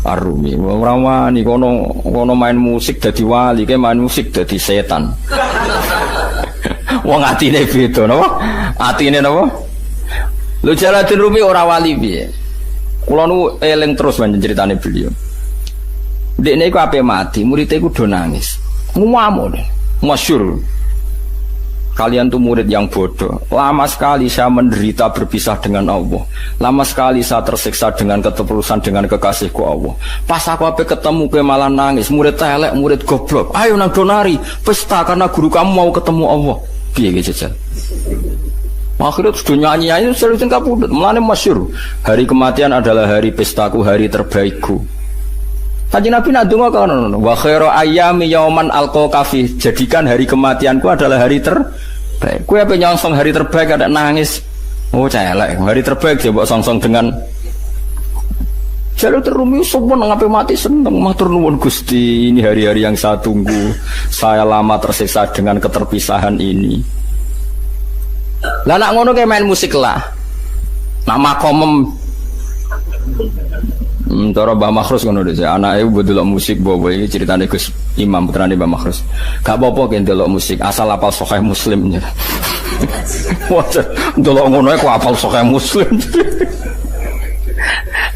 Arumi. Ora wani kono main musik dadi wali, ke main musik dadi setan. Wong atine beda napa? Atine napa? Lho Jalaluddin Rumi ora wali piye? Kula nu eling terus panjen critane beliau. Dekne iku ape mati, murid-e ku do nangis. Ngomong masyhur. Kalian tuh murid yang bodoh. Lama sekali saya menderita berpisah dengan Allah. Lama sekali saya tersiksa dengan keterpurusan dengan kekasihku Allah. Pas aku ape ketemu ke malah nangis. Murid telek, murid goblok. Ayo nang donari pesta karena guru kamu mau ketemu Allah. Piye ge jajal? Akhirnya sudah nyanyi selalu kapundhut. Mulane masyhur. Hari kematian adalah hari pestaku, hari terbaikku. Kanjeng Nabi nak donga kono, wa khairu ayyami yauman alqa fi. Jadikan hari kematianku adalah hari terbaik. Kowe ape nyongsong hari terbaik ada nangis. Oh celek, hari terbaik coba songsong dengan jalur terumi sopan ngapain mati seneng matur nuwun Gusti, ini hari-hari yang saya tunggu. Saya lama tersiksa dengan keterpisahan ini. Lah nak ngono kayak main musik lah. Nak makomem cara Mbah Makhrus ngono dhewe. Anake delok musik bobo iki critane Gus Imam putrane Mbah Makhrus. Gak apa-apa ki delok musik asal apal Sahih Muslim. Wah, delok ngono kok apal Sahih Muslim.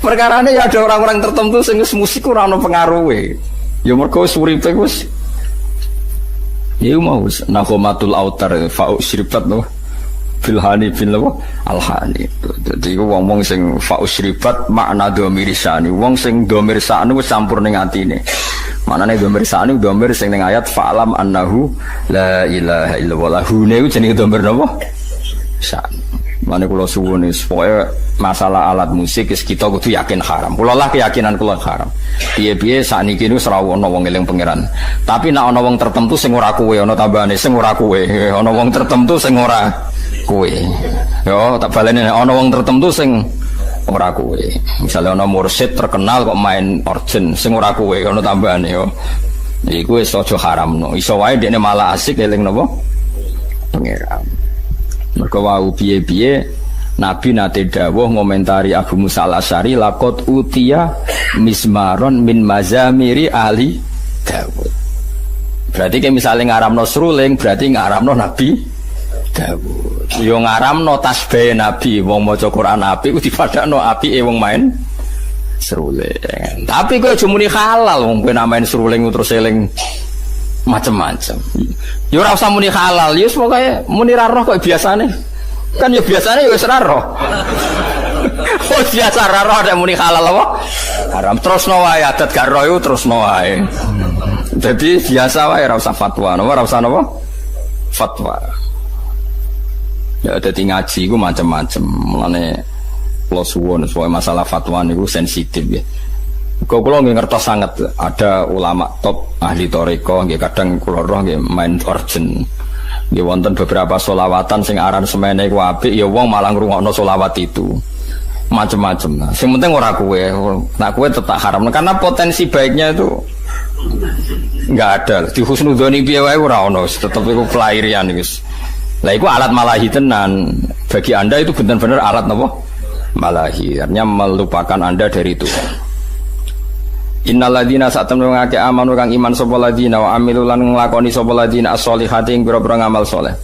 Perkarane ya ada orang-orang tertentu sing musik ora ono pengaruhe. Ya mergo wis uripe wis ya mau naghomatul autar fa usribat no bilhani bil alhani. Dadi wong-wong sing fa usribat makna domirisani, wong sing domirsane wis campur ning atine. Manane domirsane domir sing ning ayat fa'lam annahu la ilaha illallah. Hune iku jenenge domir napa? San. Mane kula suwun pokoke masalah alat musik kita kudu yakin haram. Kula lah keyakinan kula haram. Piye-piye sakniki niku ora ana wong eling pangeran. Tapi nek ana wong tertentu sing ora kowe, ana tambahane sing ora kowe. Ana wong tertentu sing ora kowe. Yo tak baleni nek ana wong tertentu sing ora kowe. Misale ana mursyid terkenal kok main organ sing ora kowe, ana tambahane yo. Iku wis aja haramno. Iso wae dekne malah asik eling napa? Pangeran. Mergo wau piye-piye Nabi nate dawuh ngomentari Abu Musa al-Asy'ari laqad utiya mismaron min mazamiri ali Daud. Berarti kayak misalnya ngaramno seruling, berarti ngaramno Nabi Dawud. Yo ngaramno tasbih Nabi, wong maca Quran apik ku dipadakno apike wong main seruling. Tapi kowe aja muni halal wong kowe main seruling terus eling macam-macam. Yo ora usah muni halal, yo pokoke muni ra roh kok biasane. Kan yo biasane yo wis ra roh. Oh biasa ra roh nek muni halal apa? Haram terusno wae adat gak roh iku terusno wae. Jadi biasa wae ora usah fatwa, ora usah napa? Fatwa. Ya dadi ngaji iku macam-macam. Mulane kula suwun soal masalah fatwa niku sensitif ya. Kula nggih ngertos sangat ada ulama top ahli toriko nggih kadang kula roh nggih main urgent. Nggih wonten beberapa sholawatan sing aransemene iku apik ya wong malah ngrungokno sholawat itu. Macam-macam. Sing penting ora kowe. Nah kowe tetap haram karena potensi baiknya itu enggak ada. Di husnudzoni piye wae ora ono, tetep iku pelarian wis. Lah iku alat malahi tenan. Bagi Anda itu benar-benar alat napa? Malahi. Artinya melupakan Anda dari itu. Innal ladzina satamnu ngake amanu kang iman sapa ladzina wa amilu lan nglakoni sapa ladzina as-sholihati ing pira-pira ngamal saleh.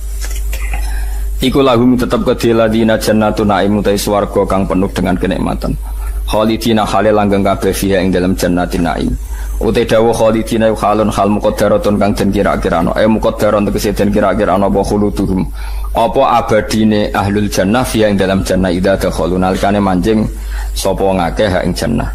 Iku lahum tetep kedhe ladzina jannatun naim utai swarga kang penuh dengan kenikmatan. Khalidina halal langgeng kabeh fiha ing dalam jannatin naim. Utai dawuh khalidina halun hal muqaddaratun kang den kira-kirano. Muqaddaron tegese den kira-kirano apa khuluduhum. Apa abadine ahlul jannah fiha ing dalam jannah idza dakhalun alikane manjing sapa ngakeh ing jannah.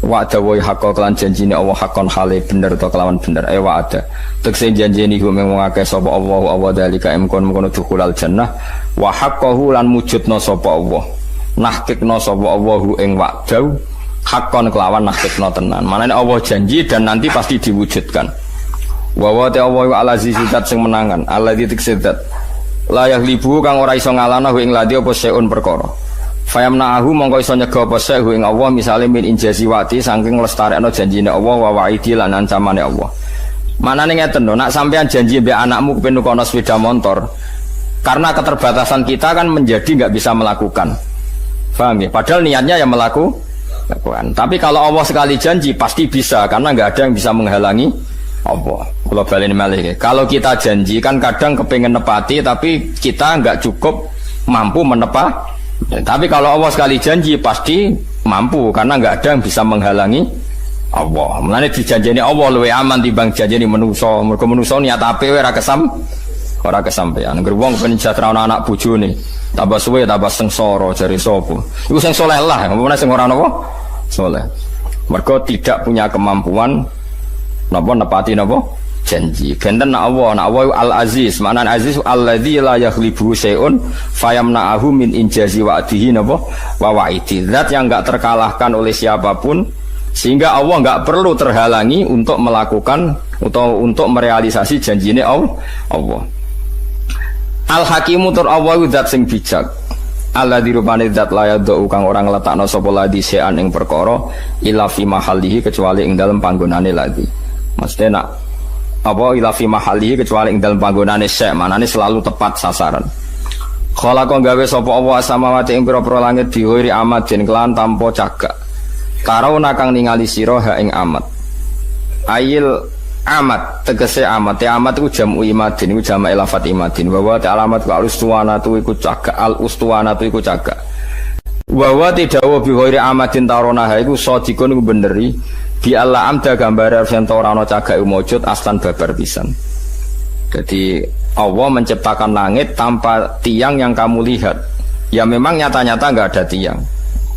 Wa'ada wa hakka kelan janjine Allah hakon hale bener to kelawan bener wa'ada tekse janjine iku mung ngakeh sapa Allah dalika mkon dukhulal jannah wa haqqahu lan mujudna sapa Allah nahkikna sapa Allah ing wa'dau hakon kelawan nahkikna tenan manane Allah janji dan nanti pasti diwujudkan wa ta Allah al-aziz zat sing menangan alladzi tiksedat la yaghlibu kang ora iso ngalahno ing ladi apa seun perkara fayamna'ahu mongko iso nyega apa sehu ing Allah misale min injazi wati saking lestarekno janjine Allah wa wa'idi lan ancamane Allah. Manane ngeten lho, nak sampean janji mbek anakmu kepen nukono sepeda motor, karena keterbatasan kita kan menjadi enggak bisa melakukan. Paham ya? Padahal niatnya ya melakukan. Tapi kalau Allah sekali janji pasti bisa karena enggak ada yang bisa menghalangi Allah. Kalau baleni malih. Kalau kita janji kan kadang kepengin nepati tapi kita enggak cukup mampu menepati. Tapi kalau Allah sekali janji pasti mampu karena nggak ada yang bisa menghalangi Allah. Mulane dijanjeni Allah luwih aman timbang janjeni manusa. Mergo manusa niat apik ora kesampean. Ngger wong ben sejahtera anak bojone, tambah suwe tambah sengsara jare sapa. Iku sing saleh lah, umpamane sing ora napa saleh. Mergo tidak punya kemampuan napa nepati napa janji. Benten Allah al-aziz, maknane aziz alladzi la yaghlibu syai'un fayamna'ahu min injazi wa'dihi napa wa wa'idi. Zat yang enggak terkalahkan oleh siapapun sehingga Allah enggak perlu terhalangi untuk melakukan atau untuk merealisasi janjine Allah. Al-hakimu tur Allah zat sing bijak. Alladzi rupane zat la yadhu kang ora ngletakno sapa ladi sean ing perkara ila fi mahallihi kecuali ing dalem panggonane ladi. Mesti nak apa ila fi mahalihi kecuali ing dalem panggonane syek manane selalu tepat sasaran. Khalaqa gawe sapa Allah samawati ing pira-pira langit diwiri amadin kelan tanpa cagak. Karauna kang ningali sira ha ing amad. Ayil amad tegese amad. Amad iku jamu imadin iku jamak lafat imadin. Wa alamat al ustuwanatu iku cagak al ustuwanatu iku cagak. Wa tidawa bi ghairi amadin tarona ha iku sadikun iku beneri. Bi Allah amda gambar sento ora ana cagake mujud aslan babar pisan. Jadi Allah menciptakan langit tanpa tiang yang kamu lihat. Ya memang nyata-nyata enggak ada tiang.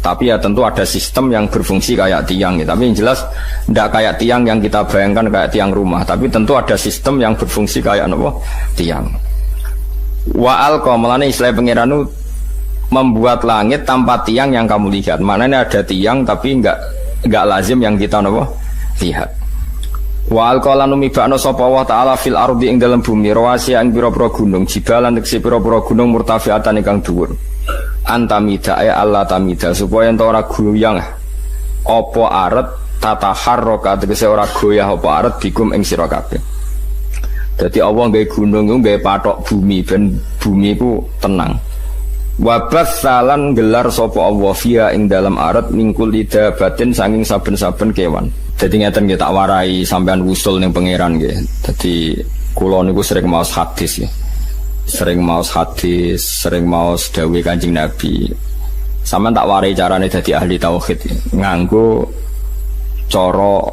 Tapi ya tentu ada sistem yang berfungsi kayak tiang ya. Tapi yang jelas enggak kayak tiang yang kita bayangkan kayak tiang rumah, tapi tentu ada sistem yang berfungsi kayak apa? Tiang. Wa alqamalane istilah pangeran membuat langit tanpa tiang yang kamu lihat. Maknanya ada tiang tapi enggak lazim yang kita lihat. Wa alqalan umibana sapa wa ta'ala fil ardi ing dalam bumi rawasi ing pira-pira gunung jibalan tekse pira-pira gunung murtafiatan ingkang dhuwur. Antamida ya Allah tamida supaya ento ora goyang apa aret tataharraka tegese ora goyah apa aret bikum ing sira kabeh. Dadi Allah nggawe gunung iku nggawe patok bumi ben bumi iku tenang. Wabas salan gelar sapa Allah fiha ing dalam arat mingkul lidabatin sanging saben-saben kewan. Dadi ngeten nggih tak warai sampean usul ning pangeran nggih. Dadi kula niku sering maos hadis nggih. Sering maos hadis, sering maos dawuh Kanjeng Nabi. Sampeyan tak warai carane dadi ahli tauhid nganggo cara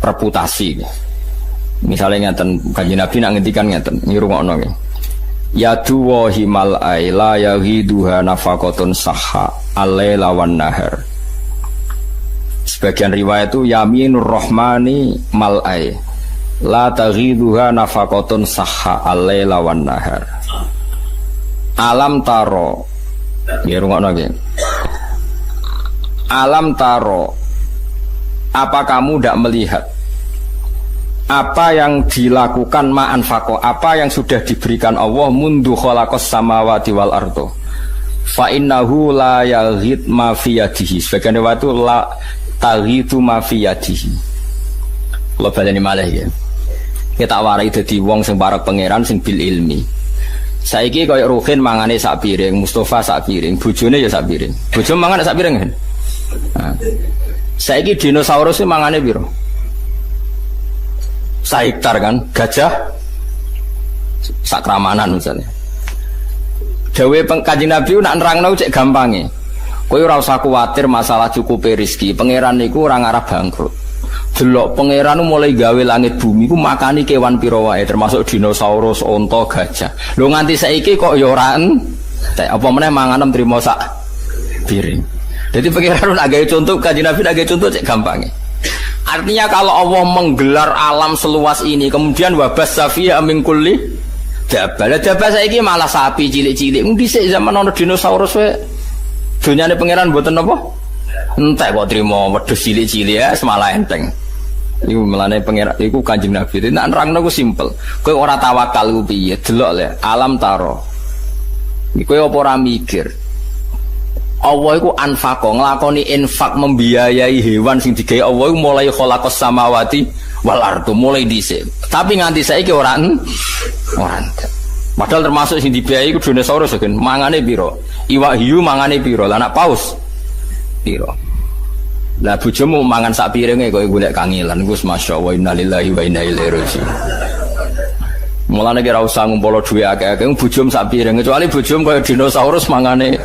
reputasi. Misalnya ngeten Kanjeng Nabi nak ngendikan ngeten, ngrungokno nggih. Ya duwa himal aila yahiduha nafaqatun sahha alaila wan nahar. Sebagian riwayat itu yaminur rahmani mal'ai la taghiduha nafaqatun sahha alaila wan nahar. Alam taro ya rungokno nggih. Alam taro, apa kamu tidak melihat apa yang dilakukan ma'anfaqo, apa yang sudah diberikan Allah mundu khalaqas samawati wal ardo fa innahu la yaghid ma fi yadihi. Sebagian waktu la taghidu ma fi yadihi. Kalau baleni malih ya. Kita warai dadi wong sing parek pangeran sing bil ilmi. Saiki koyo Ruhin mangane sak piring, Mustafa sak piring, bojone ya sak piring. Bojo mangan sak piring kan. Nah. Saiki dinosaurus mangane piro? Hektar kan, gajah sakramanan misalnya. Dawe Kanjeng Nabi nak nerangno cek gampange. Kowe ora usah kuwatir masalah cukupe rezeki. Pangeran niku ora ngarep bangkrut. Delok pangeran mulai gawe langit bumi ku makani kewan pira wae termasuk dinosaurus, onta, gajah. Lho nganti saiki kok ya ora entek. Apa meneh manganem trimo sak piring. Jadi pangeran nak gawe contoh Kanjeng Nabi nak gawe contoh cek gampange. Artinya kalau Allah menggelar alam seluas ini, kemudian wabas safiya min kulli dabal. Dabal saiki malah sapi cilik-cilik. Dhisik zaman ana dinosaurus wae. Dunyane pangeran mboten napa? Entek kok trimo wedhus cilik-cilik ya semalah enteng. Iku melane pangeran iku Kanjeng Nabi. Nek nerangno ku simpel. Kowe ora tawakal ku piye? Delok le alam taro. Iku kowe apa ora mikir? Allah iku anfaqo nglakoni infak membiayai hewan sing digawe Allah iku mulai khalaqas samawati wal ardu mulai dhisik. Tapi nganti saiki ora entek. Padahal termasuk sing dibiayai iku dinosaurus kan mangane pira? Iwak hiu mangane pira? Lah anak paus pira? Lah bojomu mangan sak piringe kok golek kangilan iku masyaallah innalillahi wa inna ilaihi raji'un. Mulane kira usah ngumpul duwe akeh-akeh bojom sak piring kecuali bojom kaya dinosaurus mangane.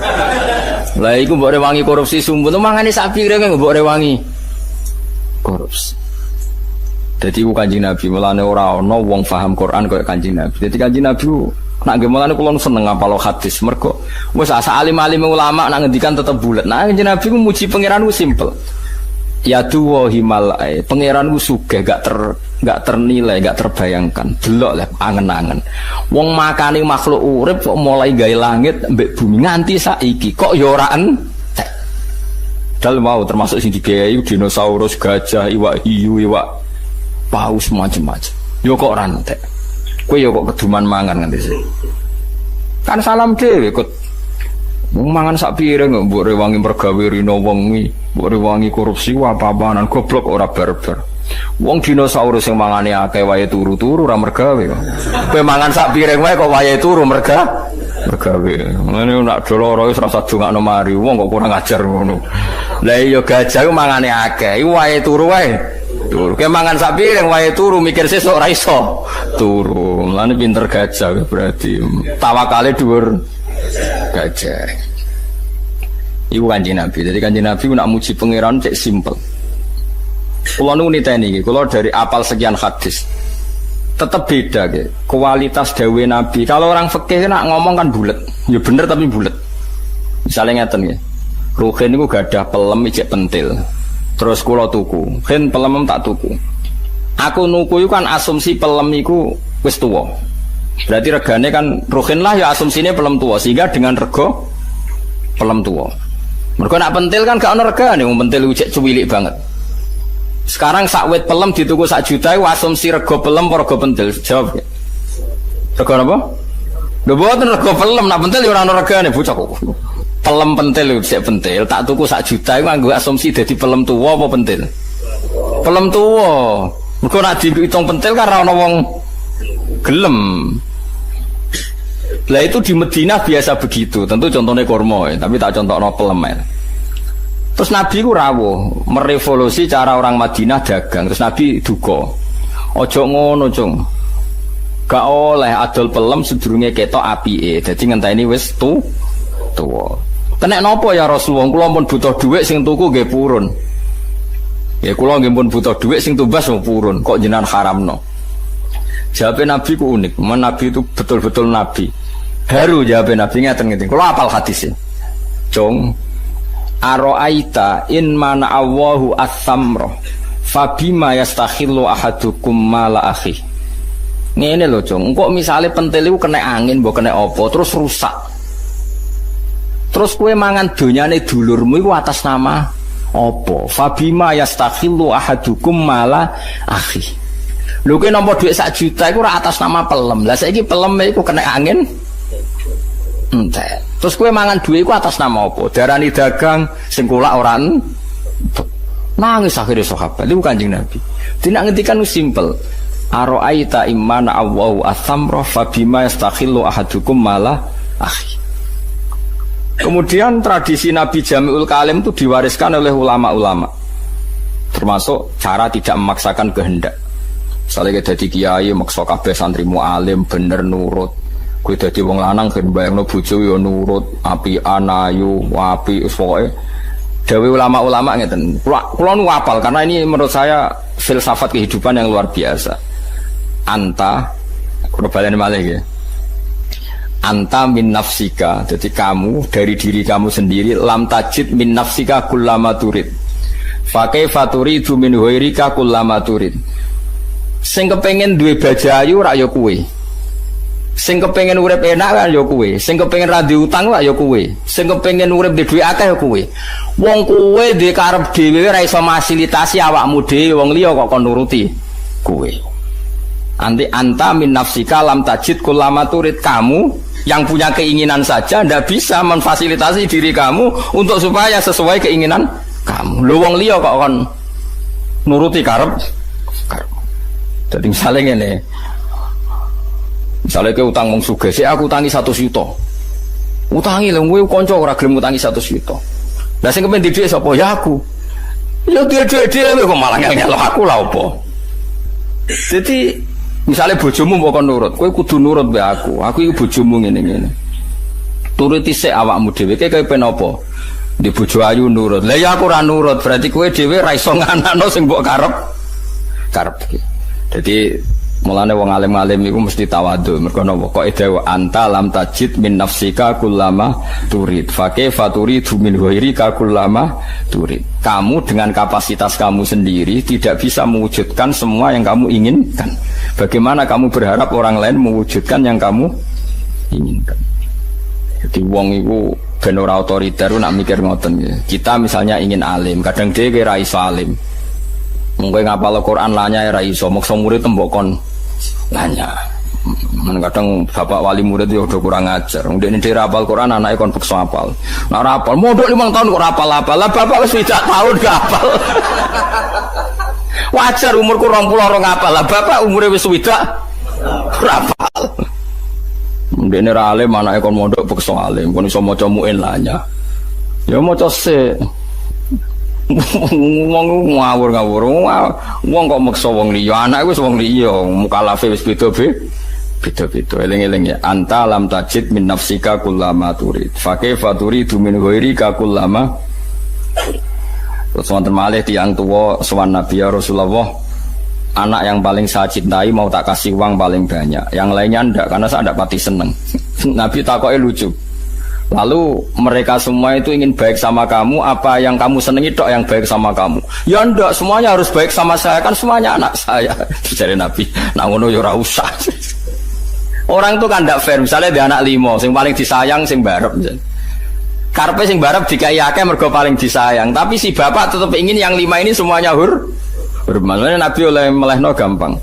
Lah iku mbok rewangi korupsi sumpun mangane sak piring mbok rewangi korupsi. Dadi ku Kanjeng Nabi mulane ora ana wong paham Quran kaya Kanjeng Nabi. Dadi Kanjeng Nabi nak nggih mulane kula seneng ngapal hadis mergo wis asa alim-alim ulama nak ngendikan tetep bulet. Nah Kanjeng Nabi ku muji pangeran ku simpel. Ya duwa himal ae pangeran ku sugih gak ternilai, gak terbayangkan. Delok lah angen-angen. Wong makane makhluk urip kok mulai gawe langit mbek bumi nganti saiki kok ya ora entek. Dal mau termasuk sing digawe dinosaurus, gajah, iwak hiu, iwak paus macam-macam. Yo kok ora entek. Kowe yo kok keduman mangan nganti sik. Kan salam dhewe kok mangan sak piring kok mbok rewangi mergawe rino wong iki, mbok rewangi korupsi apa-apaan goblok ora barbar. Wong dinosaurus sing mangane akeh wae turu-turu ora mergawe kok. Kowe mangan sak piring wae kok wae turu mergawe. Ngene nak doloro wis rasa dongakno mari wong kok kurang ajar ngono. Lah iya gajah ku mangane akeh, iku wae turu wae. Turu. Kowe mangan sak piring wae turu mikir sesuk ora iso turu. Mulane pinter gajah berarti tawakale dhuwur gajah. Iku Kanjeng Nabi. Jadi Kanjeng Nabi nak muji pangeran cek simpel. Kula nu niteni iki, kula dari apal sekian hadis. Tetap beda ge. Kualitas dawuh Nabi. Kalau orang fikih nak ngomong kan bulet. Ya bener tapi bulet. Misalnya ngeten nggih. Ruhin niku gadah pelem ijek pentil. Terus kula tuku. Hen pelem tak tuku. Aku nuku iku kan asumsi pelem iku wis tuwa. Berarti regane kan Ruhin lah ya asumsine pelem tuwa sehingga dengan rego pelem tuwa. Mergo nak pentil kan gak ono regane, wong pentil ijek cuwilik banget. Sekarang sakwet pelem dituku 1 juta itu asumsi rego pelem apa rego pentil? Jawab ya. Rego apa? Lho mboten rego pelem, nak pentil ya ora ono regane bocah kok. Pelem pentil lho sik pentil, tak tuku 1 juta iku nganggo asumsi dadi pelem tuwa apa pentil? Pelem tuwa. Mergo nak diitung pentil kan ora ono wong gelem. Lah itu di Madinah biasa begitu. Tentu contohnya kurma ya, tapi tak contohno pelem ya. Terus Nabi ku rawuh merevolusi cara orang Madinah dagang. Terus Nabi duka. Ojo ngono, Cung. Gak oleh adol pelem sedurunge ketok apike. Dadi ngenteni wis tuwa. Kena napa ya Rasulullah? Kula pun butuh dhuwit sing tuku nggih purun. Ya kula nggih pun butuh dhuwit sing tumbas mau purun. Kok jenengan haramno? Jawab Nabi ku unik. Nabi itu betul-betul Nabi. Haru jawab Nabi ngeten-ngeten. Kula hafal hadisnya. Cung, aro'aita in mana Allahu as-samra fabima yastakhillu ahadukum mala akhi. Ngene lho, Cung. Engko misale pentil iku kena angin, mbok kena apa, terus rusak. Terus kowe mangan donyane dulurmu iku atas nama apa? Fabima yastakhillu ahadukum mala akhi. Lho kowe nampa dhuwit 1 juta iku ora atas nama pelem. Lah saiki pelem iku kena angin. Entek. Terus kowe mangan dhuwit iku atas nama apa? Darani dagang sing kulak ora nangis akhirnya sahabat. Iku Kanjeng Nabi. Tidak ngendikan simpel. Aro'aita imana Allahu as-samra fabima yastakhillu ahadukum mala akhi. Kemudian tradisi Nabi Jami'ul Kalim itu diwariskan oleh ulama-ulama. Termasuk cara tidak memaksakan kehendak. Misalnya kita jadi kiai maksa kabeh santrimu alim bener nurut. Kowe dadi wong lanang ben bayangno bojo ya nurut, apian ayu, apik pokoke. Dewe ulama-ulama ngeten. Kula nu hafal karena ini menurut saya filsafat kehidupan yang luar biasa. Anta kula baleni malih nggih. Anta min nafsika, jadi kamu dari diri kamu sendiri lam tajid min nafsika kullama turid. Fa kaifa turidu min ghairika kullama turid. Sing kepengin duwe bajayu rak ya kowe. Sing kepengin urip enak kan ya kowe. Sing kepengin ra diutang rak ya kowe. Sing kepengin urip di dhuwit akeh ya kowe. Wong kowe duwe karep dhewe ora iso fasilitasi awakmu dhewe, wong liya kok kon nuruti kowe. Anti anta min nafsika lam tajid kullama turid. Kamu yang punya keinginan saja ndak bisa memfasilitasi diri kamu untuk supaya sesuai keinginan kamu. Lho wong liya kok kon nuruti karep. Jadi misalnya ngene. Misalnya ke utang wong sugih, sik aku utangi 100 juta. Utangi lho kowe kanca ora gelem utangi 100 juta. Lah sing kepen dhuwit sapa? Ya aku. Ya dhuwit dhewe kok malah ngel aku lah apa. Jadi misalnya bojomu mbok kon nurut, kowe kudu nurut mbek aku. Aku iki bojomu ngene-ngene. Turuti sik awakmu dhewe kowe kepen apa? Di bojo ayu nurut. Lah ya aku ora nurut, berarti kowe dhewe ra iso nganakno sing mbok karep. Jadi mulane wong alim-alim iku mesti tawadhu. Mergo napa? Kok edawa anta lam tajid min nafsika kullama turid. Fa kaifa turidu min ghairika kullama turid. Kamu dengan kapasitas kamu sendiri tidak bisa mewujudkan semua yang kamu inginkan. Bagaimana kamu berharap orang lain mewujudkan yang kamu inginkan? Jadi wong iku ben ora otoriter nak mikir ngoten ya. Kita misalnya ingin alim, kadang dhewe ra iso alim. Mungkin ngapal Al-Quran lanya ya iso, maksa murid tembokon lanya. Kadang bapak wali murid itu udah kurang ajar. Kemudian dia rapal Quran, anaknya kon paksa apal. Nah rapal, modok 5 tahun kok rapal-apal. Lah bapak wis 3 tahun gak apal. Wajar umurku 20 orang apal. Lah bapak umurnya wis 3 rapal. Kemudian dia alim, anaknya kon modok paksa alim. Kon iso maca muin lanya. Ya maca sik. Wong ngawur-ngawur. Wong kok maksa wong liya, anak wis wong liya, mukalafe wis beda-beda. Eling-eling ya. Anta lam tajid min nafsika kullama turid. Fa kaifa turidu min ghairika kullama. Terus wonten malih tiyang tuwa sowan Nabi ya Rasulullah. Anak yang paling saya cintai mau tak kasih uang paling banyak. Yang lainnya ndak karena saya ndak pati seneng. Nabi takoke lucu. Lalu mereka semua itu ingin baik sama kamu, apa yang kamu senangi tok yang baik sama kamu? Ya ndak, semuanya harus baik sama saya, kan semuanya anak saya. Jadi Nabi, nak ngono ya ora usah. Orang itu kan ndak fair, misalnya dia anak 5, sing paling disayang sing barep. Karepe sing barep dikai akeh mergo paling disayang, tapi si bapak tetap ingin yang 5 ini semuanya Makanya Nabi oleh melehno gampang.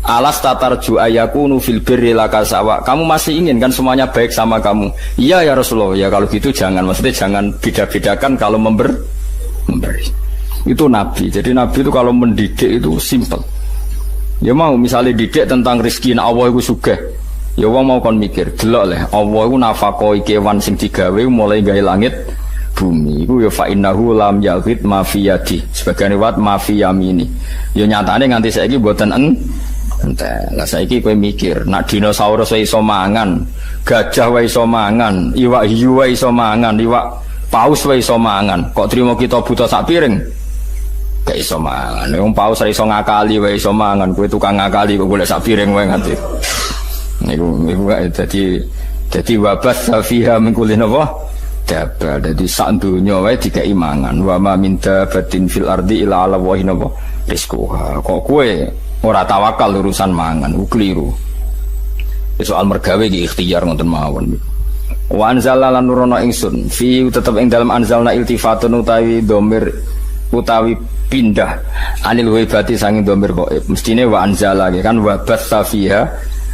Alas tatarju ayakunu fil birri laka sawa. Kamu masih ingin kan semuanya baik sama kamu? Iya ya Rasulullah. Ya kalau gitu jangan, maksudnya jangan beda-bedakan kalau memberi. Itu Nabi. Jadi Nabi itu kalau mendidik itu simple. Ya mau misalnya didik tentang rezeki Allah itu sugih. Ya wong mau kon mikir, delok leh Allah itu nafakoi kewan sing digawe mulai gawe langit bumi iku ya fa innahu lam yalqit ma fi yadi sebagian riwayat ma fi yamini ya nyatane nganti saiki mboten entek lah saiki kowe mikir nak dinosaurus wae iso mangan gajah wae iso mangan iwak hiu wae iso mangan iwak paus wae iso mangan kok trimo kita buta sak piring gak iso mangan wong paus ra iso ngakali wae iso mangan kowe tukang ngakali kok golek sak piring wae nganti niku dadi wabas fiha min kulli napa dabal dadi sak donya wae dikai mangan wa ma min dabatin fil ardi illa ala wa napa rizquha kok kowe ora tawakal urusan mangan keliru soal mergawe iki ikhtiar ngoten mawon wa anzalna lan nurono ingsun fi tetep ing dalam anzalna iltifatun utawi dhamir utawi pindah anil ghaibati sanging dhamir ghaib mestine wa anzala kan wa batsa fiha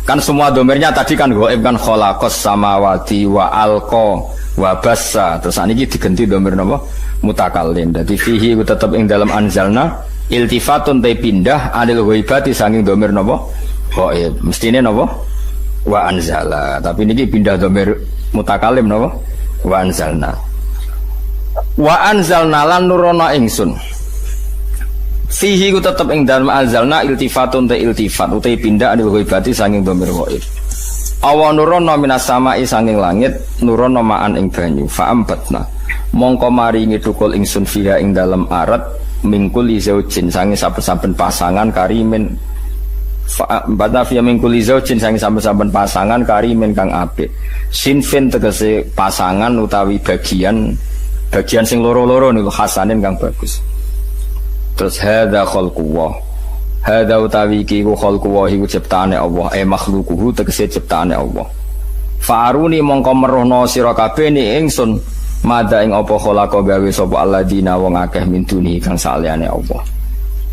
kan semua dhamirnya tadi kan ghaib kan khalaqas samawati wa alqa wa bassa terus saniki digenti dhamir napa mutakallim dadi fihi tetep ing dalam anzalna iltifatun te pindah anil ghaibati sanging dhamir napa ghaib mestine napa wa anzala tapi niki pindah dhamir mutakallim napa wa anzalna lan nurono ingsun fihi ku tetep ing dalem anzalna iltifatun te iltifat utai pindah anil ghaibati sanging dhamir ghaib awa nurono minas samai sanging langit nurono ma'an ing banyu fa'ambatna mongko maringi tukul ingsun fiha ing dalem arat mingkul izaujin sanging saben-saben pasangan karimin fa'ambatna fiha mingkul izaujin sanging saben-saben pasangan karimin kang apik sinfin tegese pasangan utawi bagian sing loro-loro niku hasanin kang bagus terus hadza khalqullah hadza utawi iki ku khalqullah iku ciptaane Allah makhluquhu tegese ciptaane Allah faruni mongko merohno sira kabeh ni ingsun madha ing apa khalaqa gawe sapa alladzina wong akeh min duni kang saliyane Allah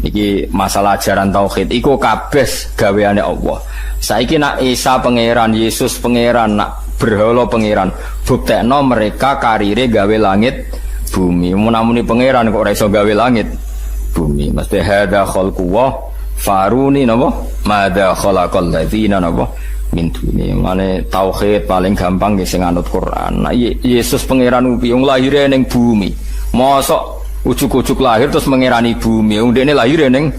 niki masalah ajaran tauhid iku kabeh gaweane Allah saiki nak Isa pangeran Yesus pangeran nak berhala pangeran buktekno mereka karire gawe langit bumi munamuni pangeran kok ora iso gawe langit bumi mesti hadza khalqullah faruni napa madza khalaqal ladzina napa min duni mane tauhid paling gampang nggih sing anut Quran nah Yesus pangeran upi wong lahire ning bumi mosok ujug-ujug lahir terus mengerani bumi wong dene lahire ning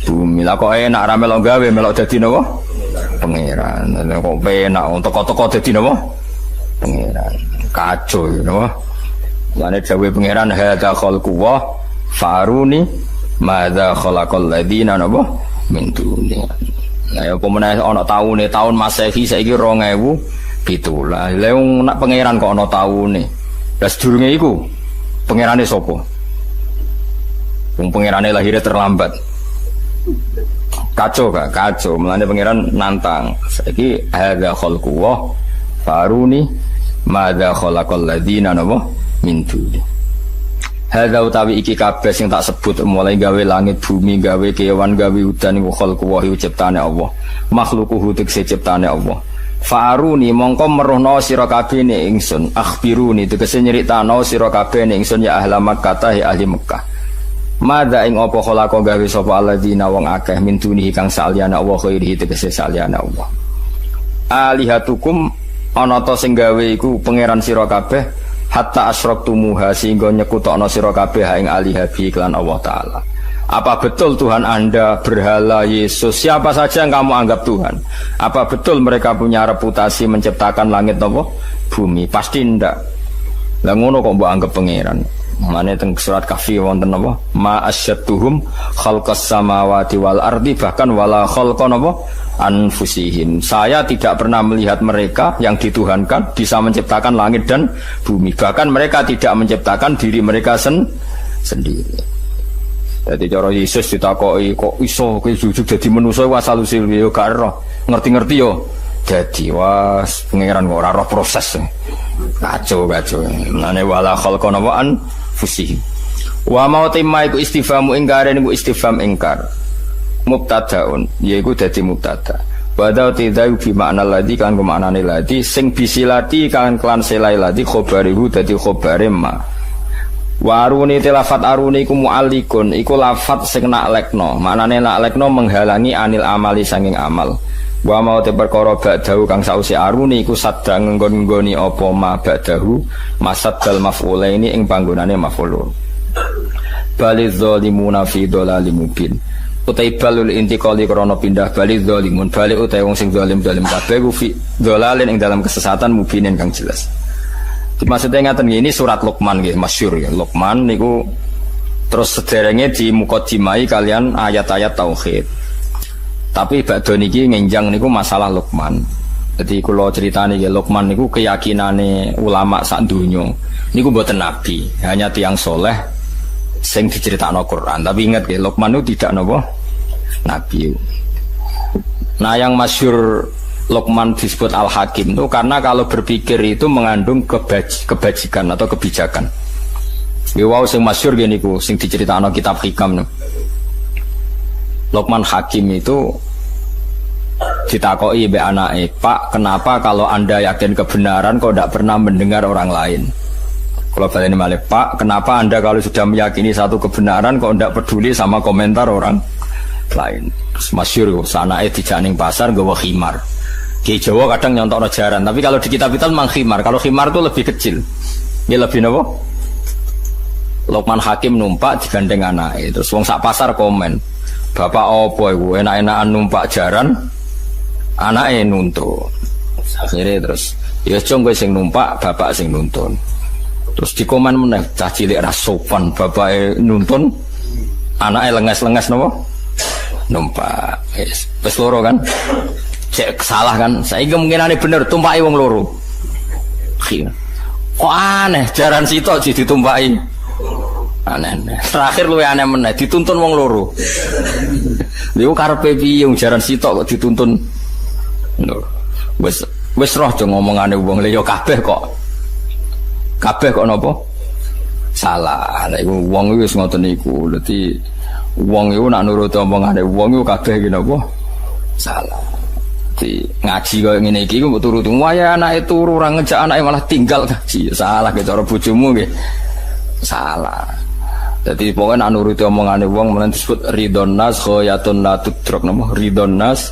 bumi lah kok enak ra melok gawe melok dadi napa pangeran kok penak teko-teko dadi napa pangeran kacau napa mane dawuh pangeran hadza khalqullah faruni madza khalaqal ladzina napa min duni nah ya pemenang ana taune tahun Masehi saiki 2017 lah wong nak pangeran kok ana taune lah sedurunge iku pangerane sapa wong pangerane lahirnya terlambat kacau melane pangeran nantang saiki hadza khalqullah faruni madza khalaqal ladzina napa min duni hadza utawi iki kabeh sing tak sebut mulai gawe langit bumi gawe kewan gawe udan iku khalqullah ciptane Allah makhluquhu tegese ciptane Allah faruni mongko merohno sira kabeh ne ingsun akhbiruni tegese nyritano sira kabeh ne ingsun ya ahli Makkah ahli Mekah madza ing apa khalaqa gawe sapa alladzina wong akeh min dunihi kang saliyane Allah khairihi tegese saliyane Allah alihatukum ana ta sing gawe iku pangeran sira kabeh hatta asyraqtumuha sehingga nyekutokno sira kabeh ing alihabi iklan Allah taala apa betul Tuhan Anda berhala Yesus siapa saja yang kamu anggap Tuhan apa betul mereka punya reputasi menciptakan langit nopo bumi pasti ndak lah ngono kok mbok anggap pangeran mane teng surat Kahfi wonten napa ma asyadduhum khalqas samawati wal ardi bahkan wala khalqa napa anfusihim saya tidak pernah melihat mereka yang dituhankan bisa menciptakan langit dan bumi bahkan mereka tidak menciptakan diri mereka sendiri jadi cara Yesus ditakoki kok iso kowe jujug dadi manusa wasal usil yo gak ero ngerti-ngerti yo dadi was pangeran kok ora roh proses kacau mane wala khalqa napa anfusihim wa mautima iku istifhamu ingkar niku istifham ingkar mubtadaun yaiku dadi mubtada badal tidau bi makna ladzi kan maknane ladzi sing bisilati kan klan selai ladzi khabarihu dadi khabare ma Wa aruni tilafat aruni iku mu'allikun iku lafat sing naklekno. Maknane naklekno menghalangi anil amali sanging amal. Wa mau te perkara ba'dahu kang sause aruni iku sadang nggon-nggoni apa ma ba'dahu masaddal maf'ulaini ing panggonane maf'ul. Baliz zalimuna fi dhalalim mubin. Utai balul intiqali krana pindah bali zalimun bali utai wong sing zalim-zalim kabeh ku fi dhalalin ing dalam kesesatan mubinin kang jelas. Maksudnya ngaten ini surat Luqman nggih masyhur ya. Luqman niku terus sederenge di mukadimai kalian ayat-ayat tauhid. Tapi badhe niki ngenjang niku masalah Luqman. Jadi kula critani nggih Luqman niku keyakinane ulama sak donya. Niku mboten nabi, hanya tiyang soleh sing diceritakno Quran. Tapi ingat nggih Luqman niku tidak napa nabi. Nah yang masyhur Luqman disebut Al-Hakim itu karena kalau berpikir itu mengandung kebajikan atau kebijakan. Wow sing masyhur gini ku sing diceritakno kitab hikam. Luqman Hakim itu ditakoki mbek anake, "Pak, kenapa kalau Anda yakin kebenaran kok tidak pernah mendengar orang lain?" Kalau baleni malih, "Pak, kenapa Anda kalau sudah meyakini satu kebenaran kok tidak peduli sama komentar orang lain?" Terus masyhur sanake dijak ning pasar nggawa khimar. Ki Jawa kadang nyontokno jaran, tapi kalau di kitab-kitab memang khimar. Kalau khimar itu lebih kecil. Ini lebih napa? Luqman Hakim numpak digandeng anake. Terus wong sak pasar komen, "Bapak opo iku enak-enakan numpak jaran, anake nuntun." Akhirnya terus, "Ya cung kowe sing numpak, bapak sing nuntun." Terus dikomen meneh, "Cah cilik ra sopan, bapake nuntun, anake lenges-lenges napa? Numpak." Wis loro kan? Cek salah kan? Saiki kemungkinane bener tumpaki wong loro. Kok aneh jaran sitok ditumpaki. Aneh. Terakhir luwih aneh meneh dituntun wong loro. Lha karepe piye jaran sitok kok dituntun. Wis roh jo ngomongane wong lha ya kabeh kok. Kabeh kok napa? Salah. Lha iku wong wis ngoten niku. Dadi wong iku nak nuruti omongane wong iku kabeh iki napa? Salah. Ngaji kaya ngene iki ku mbok turu waya anake turu ora ngejak anake malah tinggal ngaji. Salah ge cara bojomu nggih. Salah. Dadi pokoke nek nuruti omongane wong men disebut ridon nas khayatun la tudrok napa ridon nas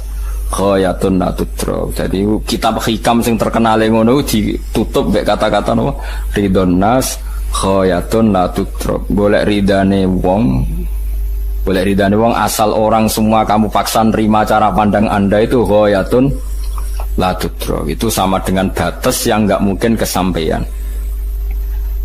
khayatun la tudrok. Dadi kitab hikam sing terkenal ngono ditutup mek kata-kata napa ridon nas khayatun la tudrok. Golek ridane wong boleh ridhani wong asal orang semua kamu paksa nerima cara pandang Anda itu ghayatun la tudrok. Itu sama dengan batas yang enggak mungkin kesampaian.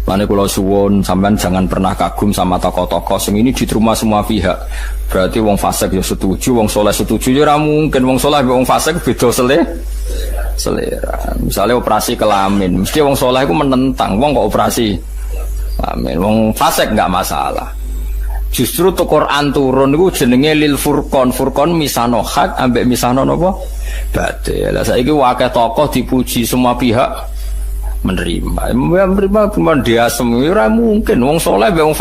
Lane kula suwun sampean jangan pernah kagum sama tokoh-tokoh sing ini diterima semua pihak. Berarti wong fasik ya setuju, wong saleh setuju ya ora mungkin. Wong saleh mbek wong fasik beda selera. Misalnya operasi kelamin, mesti wong saleh iku menentang, wong kok operasi kelamin. Wong fasik enggak masalah. Justru tuh Quran turun itu jenenge lil furqan. Furqan misano hak ambek misano napa? Batil. Lah saiki akeh tokoh dipuji semua pihak menerima. Menerima cuma dia semua ora mungkin wong saleh mbek wong